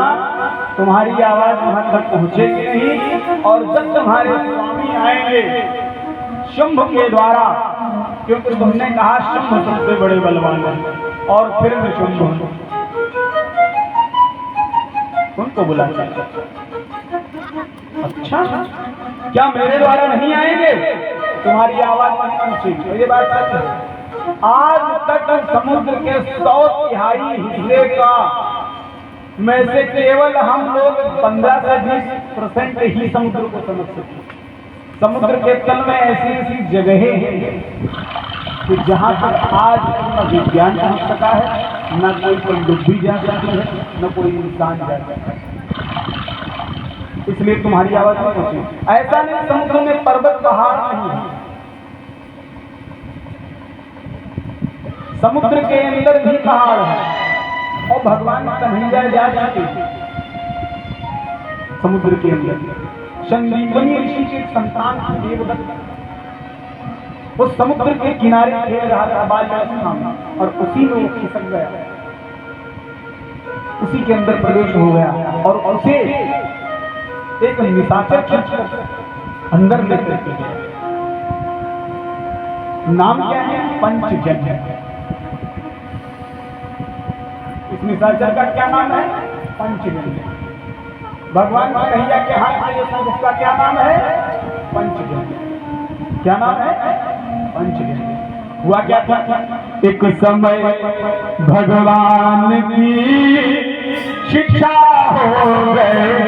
तुम्हारी आवाज वहां तक पहुंचेगी नहीं। और जब तुम्हारे स्वामी आएंगे शंभ के द्वारा, क्योंकि तुमने कहा शंभ सबसे बड़े बलवान हैं, और फिर शंभ उनको बुला। अच्छा क्या मेरे द्वारा नहीं आएंगे? तुम्हारी आवाज नहीं पहुंचेगी। तो ये बात सच है। आज तक समुद्र के 100 हिस्से का में से केवल हम लोग 15 से 20% ही समुद्र को समझ सकते। समुद्र के तल में ऐसी ऐसी जगहें हैं कि जहां तक आज न विज्ञान पहुंच सका है, न कोई पनडुब्बी जा सकती है, न कोई इंसान जा सकता है। इसलिए तुम्हारी आवाज नहीं पहुंची। ऐसा नहीं समुद्र में पर्वत पहाड़ नहीं है, समुद्र के अंदर भी पहाड़ है। और भगवान कन्हैया जा चुके समुद्र के अंदर। संदीपनी ऋषि के संतान देवदत्त उस समुद्र के किनारे खेल रहा था बाल्यावस्था में, और उसी में वो खिसक गया, उसी के अंदर प्रवेश हो गया, और उसे एक निशाचर खींचकर अंदर लेकर के गया। नाम क्या है? पंचजन्य। इस निशाचर का क्या नाम है? पंचजन्य। भगवान कन्हैया के हाथ में उसका क्या नाम है? पंचजन्य। क्या नाम है? पंचजन्य। हुआ क्या था? एक समय भगवान की शिक्षा हो गई,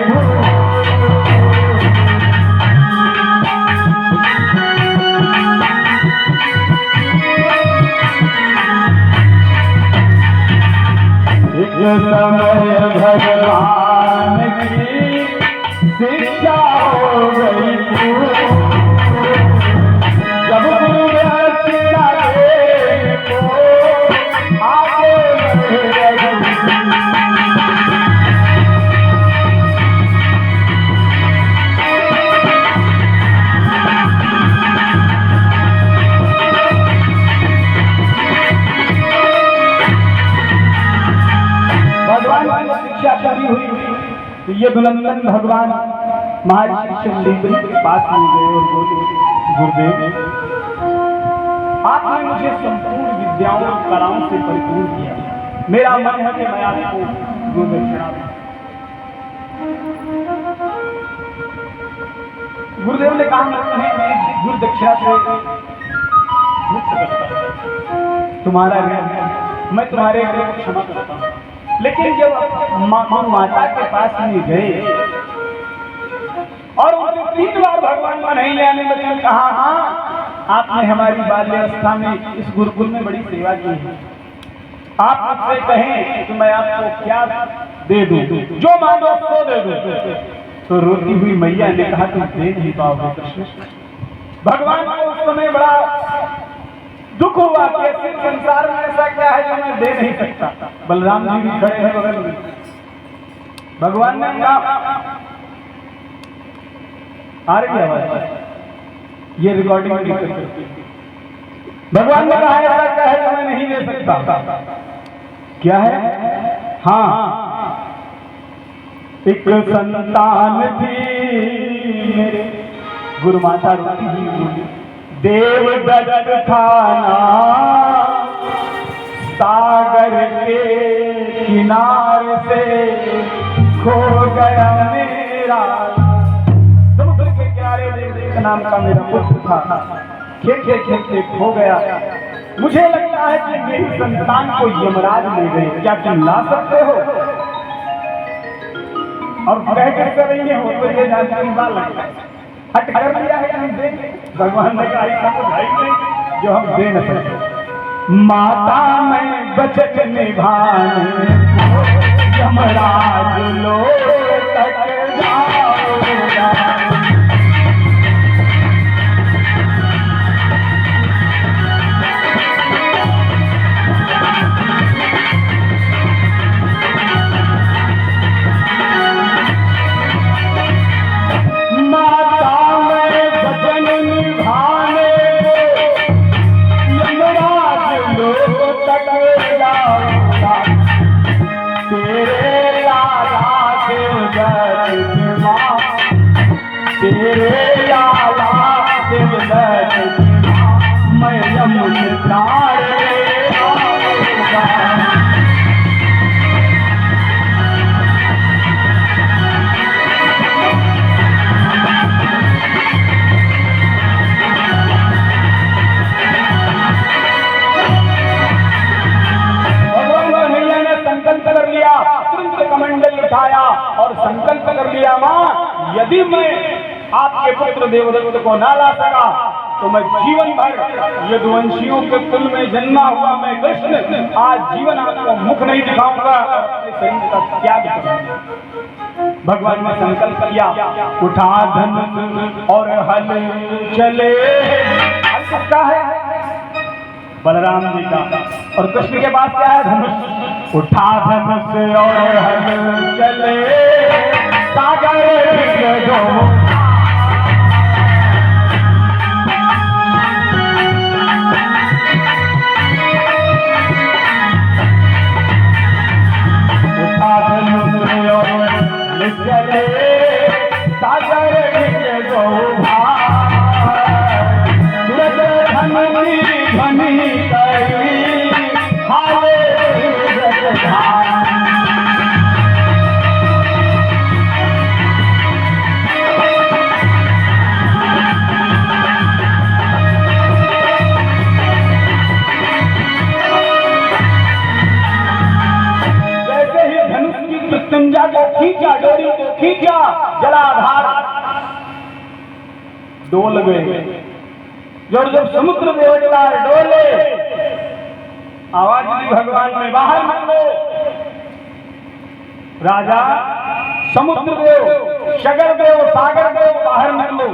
समय भगवान की शिक्षा हो गई। जब शिक्षा को आगे ये दुनंदन भगवान महर्षि शंदीपनी के पास में गए और बोले, गुरुदेव आपने मुझे संपूर्ण विद्याओं और कलाओं से परिपूर्ण किया, मेरा मन है कि मैं आपको गुरु दक्षिणा दूं। गुरुदेव ने कहा मैं तुम्हें गुरु दक्षिणा से मुक्त करता हूं, तुम्हारा ऋण मैं तुम्हारे ऋण को क्षमा करता हूं। लेकिन जब माता के पास में गए और उनसे 3 बार भगवान को नहीं आने बदले कहा, हाँ आपने हमारी बाल्यावस्था में इस गुरुकुल में बड़ी सेवा की है, आप मुझसे कहें कि मैं आपको क्या दे दूं, जो मांगो सो दे दूं। तो रोती हुई मैया ने कहा तुम दे नहीं पाओगे कृष्ण। भगवान को उस समय बड़ा दुख हुआ कि ऐसे संसार में ऐसा क्या है जो मैं दे नहीं सकता। बलराम जी भी खड़े हैं बगल में। भगवान ने कहा, आ रही आवाज, ये रिकॉर्डिंग भगवान ने कहा ऐसा क्या है जो मैं नहीं दे सकता। क्या है? हाँ, एक संतान थी मेरे, गुरु माता रोती हुई बोली, देवदत्त खाना सागर के किनारे से खो गया मेरा। समुद्र के किनारे देवदत्त नाम का मेरा पुत्र था, खेल खो गया। मुझे लगता है कि मेरी संतान को यमराज ले गए, क्या तुम ला सकते हो? और कह कर रही है, हो तो ये जानकारी बात लगता है, हट कर लिया है हम दे। भगवान ने कहा ऐसा तो भाई नहीं जो हम दे न सके। माता मैं बचत निभाने यमराज लो तक जाऊंगा। तेरे लाला देवदत्त मैं यमुना संकल्प कर लिया, तुरंत कमंडल उठाया और संकल्प कर लिया, मां यदि मैं आपके पुत्र देवदत्त को ना ला सका तो मैं जीवन भर यदुवंशियों के कुल में जन्मा हुआ मैं कृष्ण आज जीवन आपको मुख नहीं दिखाऊंगा, शरीर का त्याग करूंगा। भगवान ने संकल्प किया, उठा धनुष और हल चले। हल किसका है? बलराम जी का। और कृष्ण के पास क्या है? धनुष। उठा धनुष और हल चले सागर जो चले सागर जो धनी करी हाले मृत्युंजा को खींचा, डोरी को खींचा, जलाधार डोल गए। जब समुद्र देवता डोले, आवाज दी भगवान में, बाहर निकलो। राजा समुद्र देव, शगर देव, सागर देव, बाहर निकलो।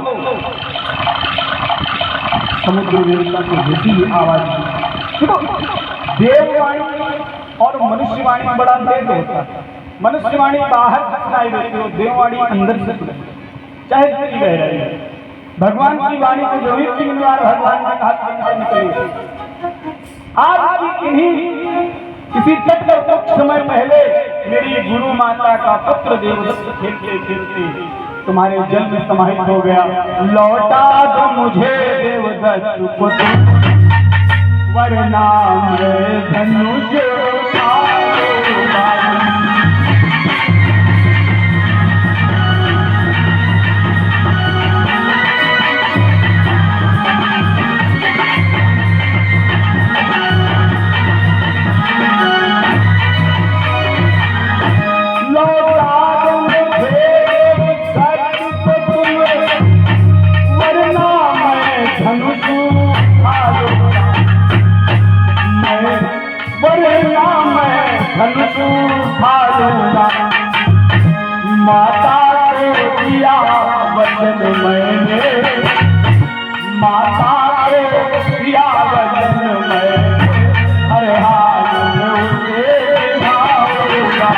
समुद्र देवता की जैसी आवाज दी। देववाणी और मनुष्यवाणी बड़ा भेद होता है। मनुष्यवाणी बाहर से सुनाई देती हो, देववाणी अंदर से सुनाई, चाहे कितनी रह रही है। भगवान की वाणी को जो भी 3 बार भगवान ने कहा निकली। आज की किसी तट पर कुछ समय पहले मेरी गुरु माता का पुत्र देवदत्त खेलते खेलते तुम्हारे जल में समाहित हो गया। लौटा दो मुझे देवदत्त पुत्र, वरना मैं धनुष उठाऊंगा। माता को दिया वचन मैंने, माता को दिया वचन मैंने, हर हाल में उसे निभाऊंगा।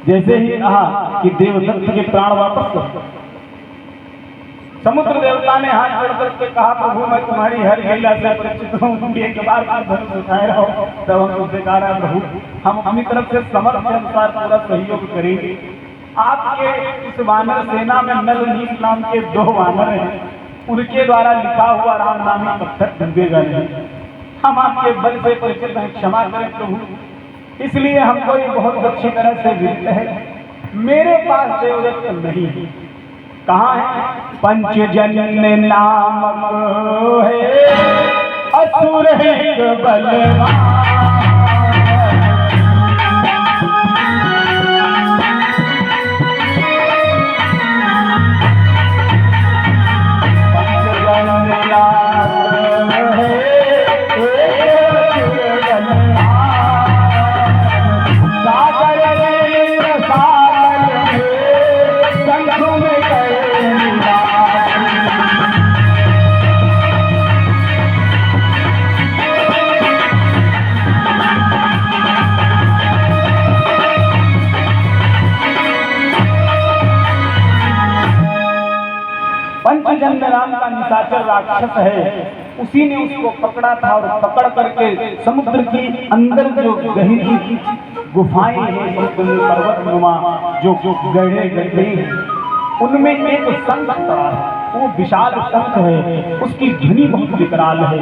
जैसे ही कहा कि देवदत्त के प्राण वापस करो, समुद्र देवता ने हाथ जोड़ करके कहा, प्रभु मैं तुम्हारी हर लीला से परिचित हूँ, एक बार धनुष उठाए रहो। तब हम उनसे कहा, प्रभु हम अपनी तरफ से समर्थ के अनुसार पूरा सहयोग करेंगे। आपके इस वानर सेना में नल नील नाम के 2 वानर हैं, उनके द्वारा लिखा हुआ राम नामी पत्थर डूबेगा नहीं। हम आपके बल से परिचित हैं, क्षमा करें प्रभु, इसलिए हमको ये बहुत अच्छी तरह से विदित है। मेरे पास देवदत्त नहीं है। कहाँ है? पंचजन्य नामक है असुर एक बलवान, पंचजन्य नाम का निशाचर राक्षस है, उसी ने उसको पकड़ा था और पकड़ करके समुद्र की अंदर जो गहरी गुफाएं हैं, समुद्र में पर्वतनुमा जो गहरे गड्ढे हैं, उनमें एक शंख था। वो विशाल शंख है, उसकी ध्वनि बहुत विकराल है।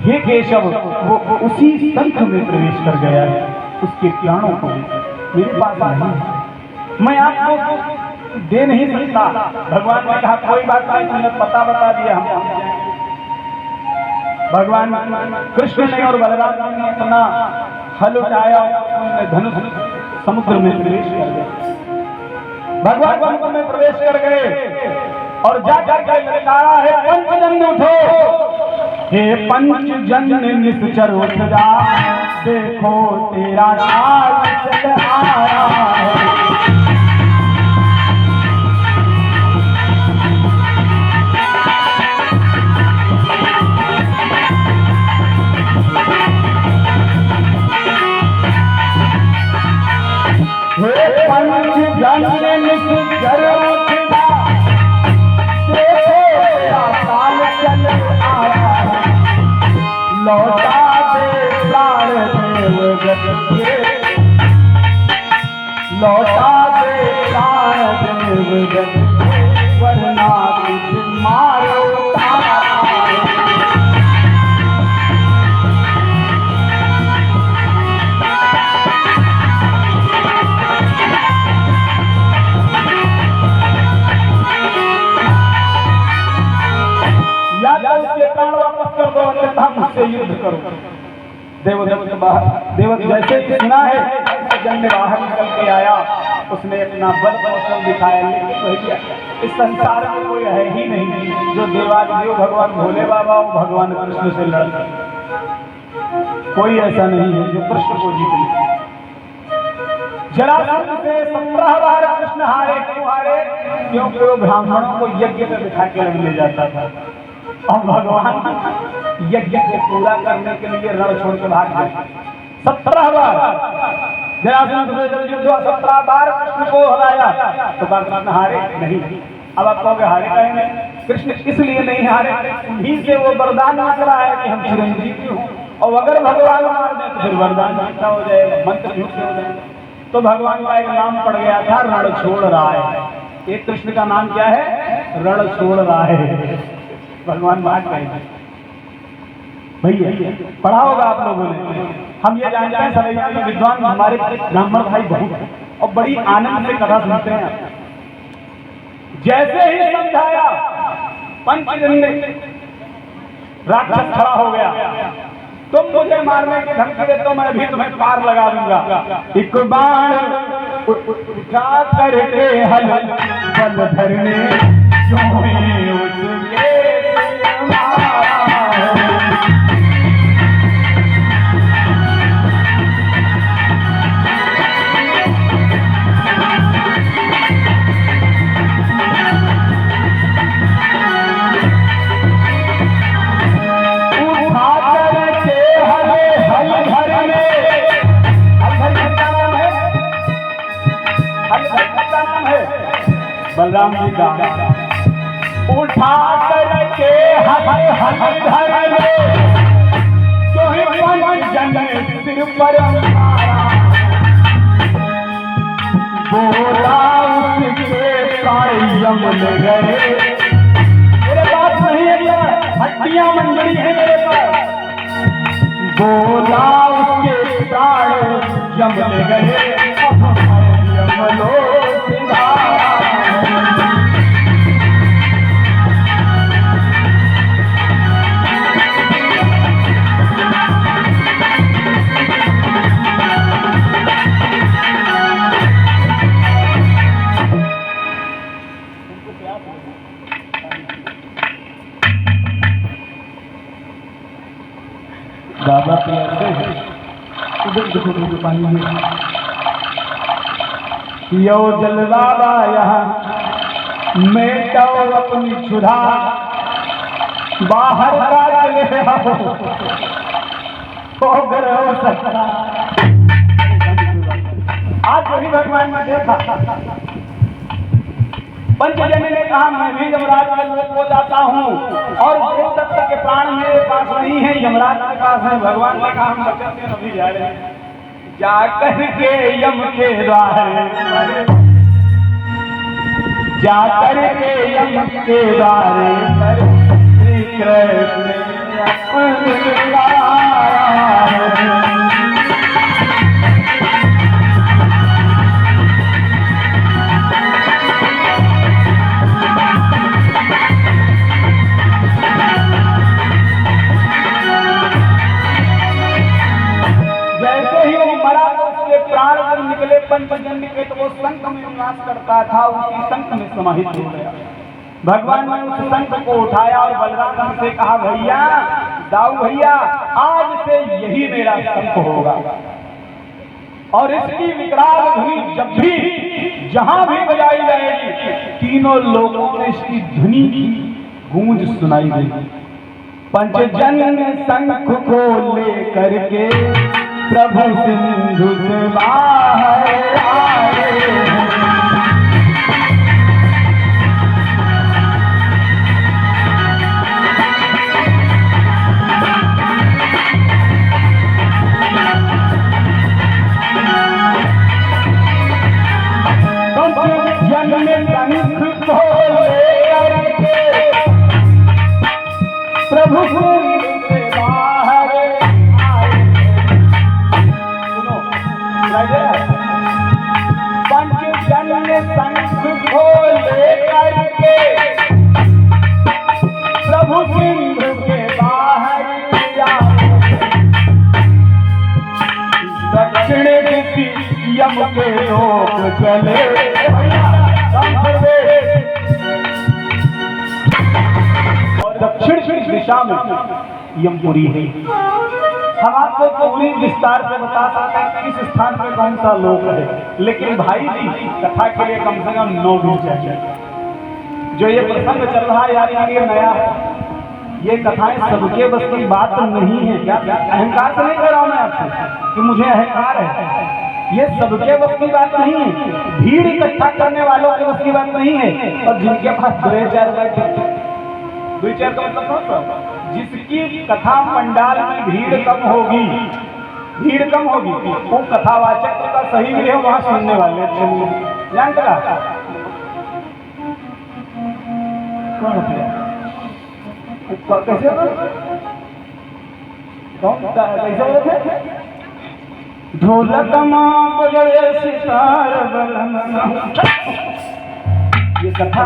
हे केशव, वो उसी शंख में प्रवेश कर गया है, उसके प्राणों को मेरे पास नहीं है, मैं आपको दे नहीं सकता। भगवान ने कहा कोई बात नहीं, तुमने पता बता दिया हम। भगवान कृष्ण ने और बलराम ने अपना हल उठाया, उन्होंने धनुष समुद्र में प्रवेश कर गए। भगवान समुद्र में प्रवेश कर गए और जाकर के ललकारा है, पंचजन्य उठो, हे पंचजन्य निश्चर उठ जा, देखो तेरा काल चल आया है। पंचजन्य निश्चर उठ जा, देखो तेरा काल चल आया है। लौटा दे प्राण देवदत्त के, लौटा दे प्राण देवदत्त के, वरना तुझ मारो तारा। प्राण वापस कर दो, अन्यथा मुझसे युद्ध करो। देवदत्त जैसे ही सुना है, जन्य बाहर निकल के आया, उसने अपना बल कौशल दिखाया। लेकिन भैया इस संसार में कोई है ही नहीं जो देवादिदेव भगवान भोले बाबा और भगवान कृष्ण से लड़ सके। कोई ऐसा नहीं है जो कृष्ण को जीत ले। जरासंध से 17 बार कृष्ण हारे। क्यों हारे? क्योंकि वो ब्राह्मणों को यज्ञ में बिठा के ले जाता था और भगवान यज्ञ को पूरा करने के लिए रण छोड़ के भाग गए 17 बार। जरासंध से जब युद्ध हुआ 17 बार कृष्ण को हराया, तो कृष्ण हारे नहीं। अब आप कहोगे हारे काहे नहीं? कृष्ण इसलिए नहीं हारे, उन्हीं से वो वरदान मांग रहा है कि हम चिरंजीवी हों, और अगर भगवान मार दें तो फिर वरदान झूठा हो जाएगा, मंत्र झूठे हो जाएंगे। तो भगवान का एक नाम पड़ गया था रणछोड़राय। एक कृष्ण का नाम क्या है? रणछोड़राय। भगवान बात कहेंगे भैया, पढ़ा होगा आप लोगों ने। हम ये जानते हैं सरैया में विद्वान हमारे ब्राह्मण भाई बहुत हैं और बड़ी आनंद से कथा सुनते हैं। जैसे ही समझाया पंचजन ने, राक्षस खड़ा हो गया, तुम मुझे मारने की धमकी दे तो मैं भी तुम्हें पार लगा दूंगा। एक बाण उठा करके हल बल धरने जो उसके बलराम जी का उठा करके हल हल धरने जो ही पंचजन सिर पर मारा, बोला उसके प्राण यमन गए। मेरे पास नहीं है हड्डियां मंजरी है मेरे पास, बोला उसके प्राण यमन गए। यमलो बाबा के ऐसे पानी में यो जल बाबा यहाँ मेटो अपनी क्षुधा, बाहर का चले आओ ग्रह सकता। आज वही भगवान ने देखा, पंचजन ने कहा मैं भी यमराज के लोक को जाता हूँ और देवदत्त के प्राण मेरे पास नहीं है, यमराज के पास है। भगवान ने कहा हम बचन के नभी जा रहे हैं, जाकर के यम के द्वारे पर, जाकर के यम के द्वारे पर श्री कृष्ण निकले पंचजन के, तो वो संत में निवास करता था, उसी संत में समाहित हो गया। भगवान ने उस संत को उठाया और बलराम से कहा भैया दाऊ भैया, आज से यही मेरा संत होगा और इसकी विकराल धुनी जब भी जहां भी बजाई जाएगी, तीनों लोगों में इसकी धुनी की गूंज सुनाई देगी। पंचजन शंख को लेकर के प्रभु सिंधु से बाहर आए, पंचजन शंख को लेकर के प्रभु सिंधु से बाहर पंचजन शंख को लेकर के प्रभु सिंधु के बाहर दक्षिण दिशि यम के लोक चले। दक्षिण दिशा में यमपुरी है। हम आपको पूरी विस्तार से बता सकते हैं किस स्थान पे कौन सा लोक है, लेकिन भाई जी कथा के लिए कम से कम 9 दिन चाहिए। जो ये प्रसंग चल रहा है यार ये नया है, ये कथाएं सबके बस की बात नहीं है। क्या अहंकार से नहीं कह रहा हूं मैं आपसे कि मुझे अहंकार है, ये सबके बस की बात नहीं है, भीड़ इकट्ठा करने वालों के बस की बात नहीं है। और जिनके पास 2-4 बैठे, 2-4 का मतलब जिसकी कथा पंडाल में भीड़ कम होगी, भीड़ कम होगी, वो कथावाचक का सही भी है, वहां सुनने वाले जानते का कौन है? कैसे कैसे बोलते थे? ढोलक मां बजरे सितार बलन, ये कथा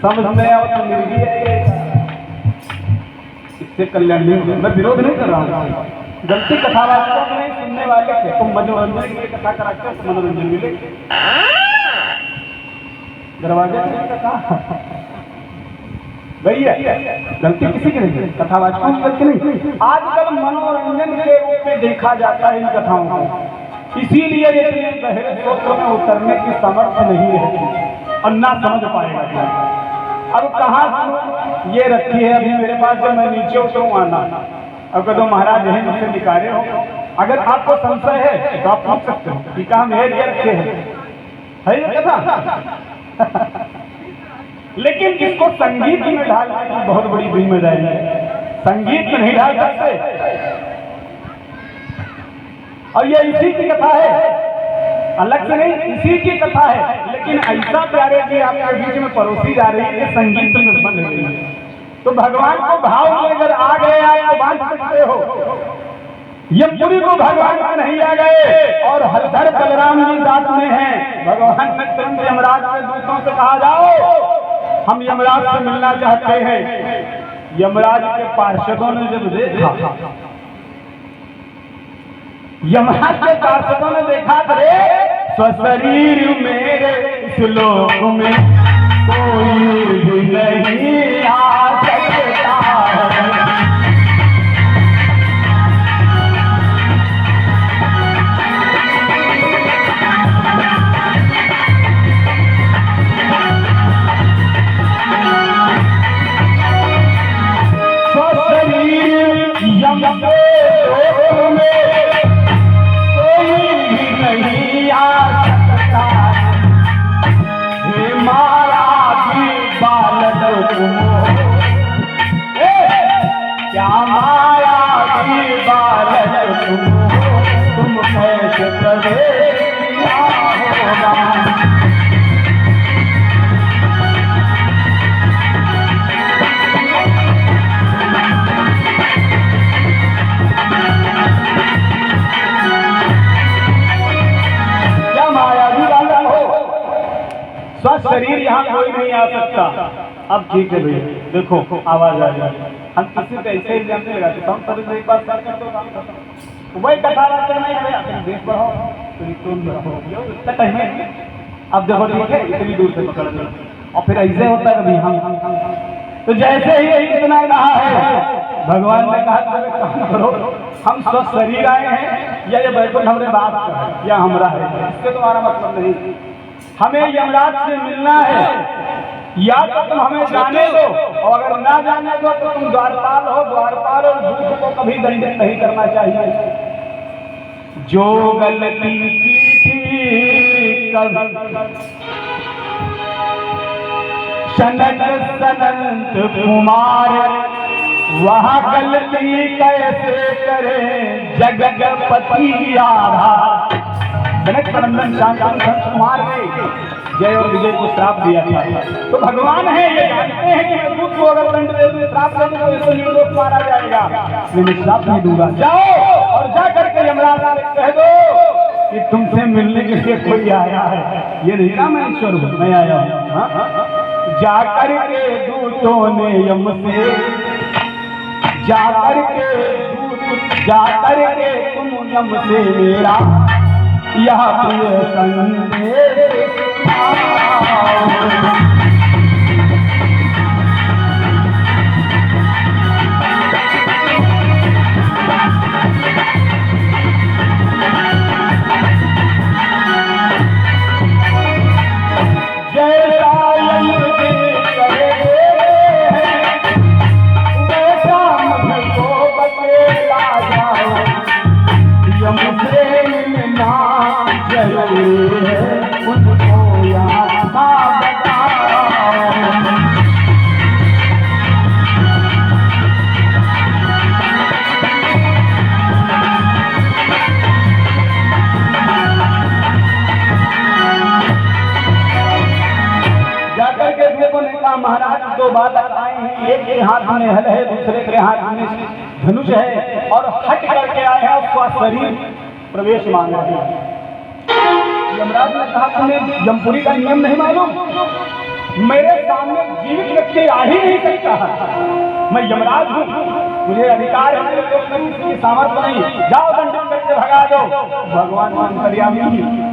समझ में आओ तो मिर्गी है, इससे कल्याण नहीं होगा। मैं विरोध नहीं कर रहा हूँ, गलती कथावाचकों की नहीं, सुनने वाले थे। तुम मनोरंजन के लिए कथा कराते हो तो मनोरंजन मिले, दरवाजे से कथा भैया गलती किसी की नहीं है, कथावाचकों की गलती नहीं। आजकल मनोरंजन के रूप में देखा जाता है इन कथाओं को, इसीलिए इतने गहरे सोच में उतरने की सामर्थ्य नहीं रहती और ना समझ पाएगा। अब कहाँ से ये रखी है अभी मेरे पास, जब मैं नीचे उतरूँ आना। अब कदम महाराज यही मुझसे निकाले हो, अगर आपको संशय है तो आप पूछ सकते हो कि कहाँ मेरे ये रखे है ये कथा। लेकिन इसको संगीत में ढालने की बहुत बड़ी जिम्मेदारी है, संगीत में नहीं ढाल सकते। और ये इसी की कथा है, अलग से नहीं, इसी की कथा है। लेकिन ऐसा प्यारे जी आपके बीच में परोसी जा रही है कि संगीत में बन रही है, तो भगवान को भाव में अगर आ गए आप बांध सकते हो। यमपुरी को भगवान में नहीं आ गए और हरधर बलराम जी साथ में हैं। भगवान ने तुरंत यमराज के दूतों से कहा जाओ हम यमराज से मिलना चाहते हैं। यमराज के पार्षदों ने जब देखा, यमराज के पार्षदों ने देखा करे स्वशरीर मेरे इस लोक में कोई भी नहीं आ सकता है। क्या माया की बालक तुम कैसे प्रवेश होगा। क्या माया की बालक हो, स्वस्थ शरीर यहाँ कोई नहीं आ सकता। अब ठीक है भैया, देखो आवाज आ जाए, हम किसी पे ऐसे ही जानते लगा तो हम सभी एक बात कर दो, वही कथा नहीं है, देश बढ़ाओ तो टाइम है। अब देखो ठीक है, इतनी दूर से पकड़ लो और फिर ऐसे होता है कभी हम तो जैसे ही यही इतना कहा है, भगवान ने कहा काम करो, हम स्वस्थ शरीर आए हैं या ये बैकुंठ हमने बात कर या हमरा है, इससे तुम्हारा मतलब नहीं। हमें यमराज से मिलना है, या तो तुम हमें जाने दो और अगर ना जाने दो तो तुम द्वारपाल हो। द्वारपाल और दूत को कभी दंडित नहीं करना चाहिए। जो गलती की थी सनत सनंत कुमार, वह गलती कैसे करे जगपति आधार। जनक नंदन संत कुमार ने जय और विजय को श्राप दिया था, तो भगवान है ये जानते हैं कि दूत को अगर दंड दे तो श्राप देंगे तो इसको निर्दोष मारा जाएगा, लेकिन श्राप नहीं दूंगा। जाओ और जा करके यमराज से कह दो कि तुमसे मिलने के लिए कोई आया है। ये नहीं ना मैं ईश्वर हूँ, मैं आया हूँ। जाकर के दूतों ने यम से, जाकर के तुम यम से मेरा यह प्रिय संदेश यम से मिलना के हाथ में हल है, दूसरे के हाथ में धनुष है, और हट करके आए हैं, उसका शरीर प्रवेश मांग रहे हैं। यमराज ने कहा, तुम्हें यमपुरी का नियम नहीं मालूम? मेरे सामने जीवित व्यक्ति आ ही नहीं सकता है। मैं यमराज हूँ, मुझे अधिकार है, मेरे किसी की सामर्थ्य नहीं। जाओ दंडित करके भगा दो। भगवान अंतर्यामी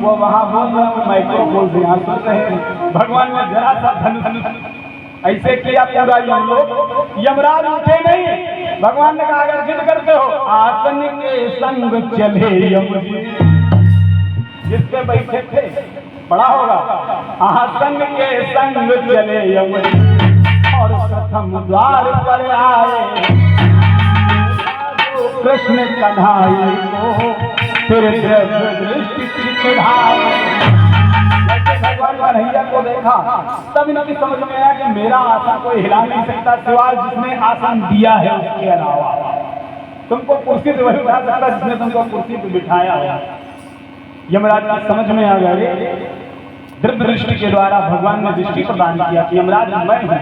वो वहां बोल रहे हैं, माइक्रोफोन से यहाँ सुन रहे हैं। भगवान ने जरा सा धनुष ऐसे किया, पूरा यमलोक, यमराज उठे नहीं। भगवान ने कहा, अगर जिद करते हो आसन के संग चले यम, जिसपे बैठे थे बड़ा होगा, आसन के संग चले यम, और प्रथम द्वार पर आए कृष्ण कन्हैया को, फिर दृष्टि चढ़ाए। भगवान कन्हैया को देखा, तब इनकी समझ में आया कि मेरा आसन कोई हिला नहीं सकता सिवाय जिसने आसन दिया है उसके अलावा। तुमको कुर्सी से वही उठा सकता जिसने तुमको कुर्सी पे बिठाया है। यमराज की समझ में आ गया, दृढ़ दृष्टि के द्वारा भगवान ने दृष्टि प्रदान किया कि यमराज मैं हूं।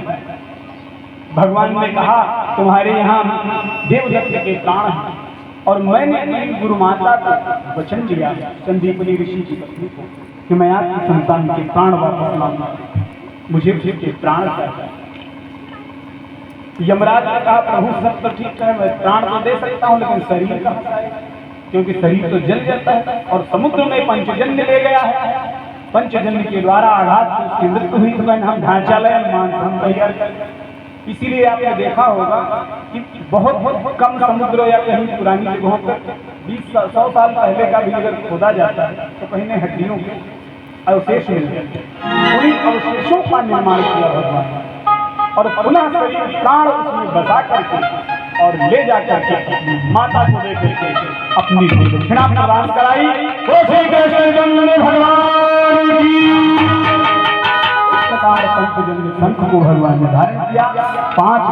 भगवान ने कहा, तुम्हारे यहाँ देवदत्त के प्राण हैं, और मैंने अपनी गुरु माता को वचन दिया, संदीपनी ऋषि की पत्नी को, कि मैं आपकी संतान के प्राण वापस लाऊंगा, मुझे उसके प्राण चाहिए। यमराज ने कहा, प्रभु सब तो ठीक है, मैं प्राण तो दे सकता हूँ, लेकिन शरीर का, क्योंकि शरीर तो जल जाता है, और समुद्र में पंचजन्य ले गया है। पंचजन्य के द्वारा आघात से उसकी मृत्यु हुई, तो हम ढांचालय मांस हम तैयार कर। इसीलिए आपने देखा होगा कि बहुत कम समुद्र या कहीं पुरानी जगहों पर 20-100 साल पहले का भी अगर खोदा जाता है तो कहीं न हड्डियों के अवशेष मिल जाते हैं। उन्हीं अवशेषों का निर्माण किया भगवान, और पुनः शरीर प्राण उसमें बसा करके और ले जाकर के माता को लेकर के अपनी दक्षिणा प्रदान कराई। श्री कृष्ण जन्म भगवान की। इस प्रकार पंचजन्य संघ को भगवान ने धारण किया। 5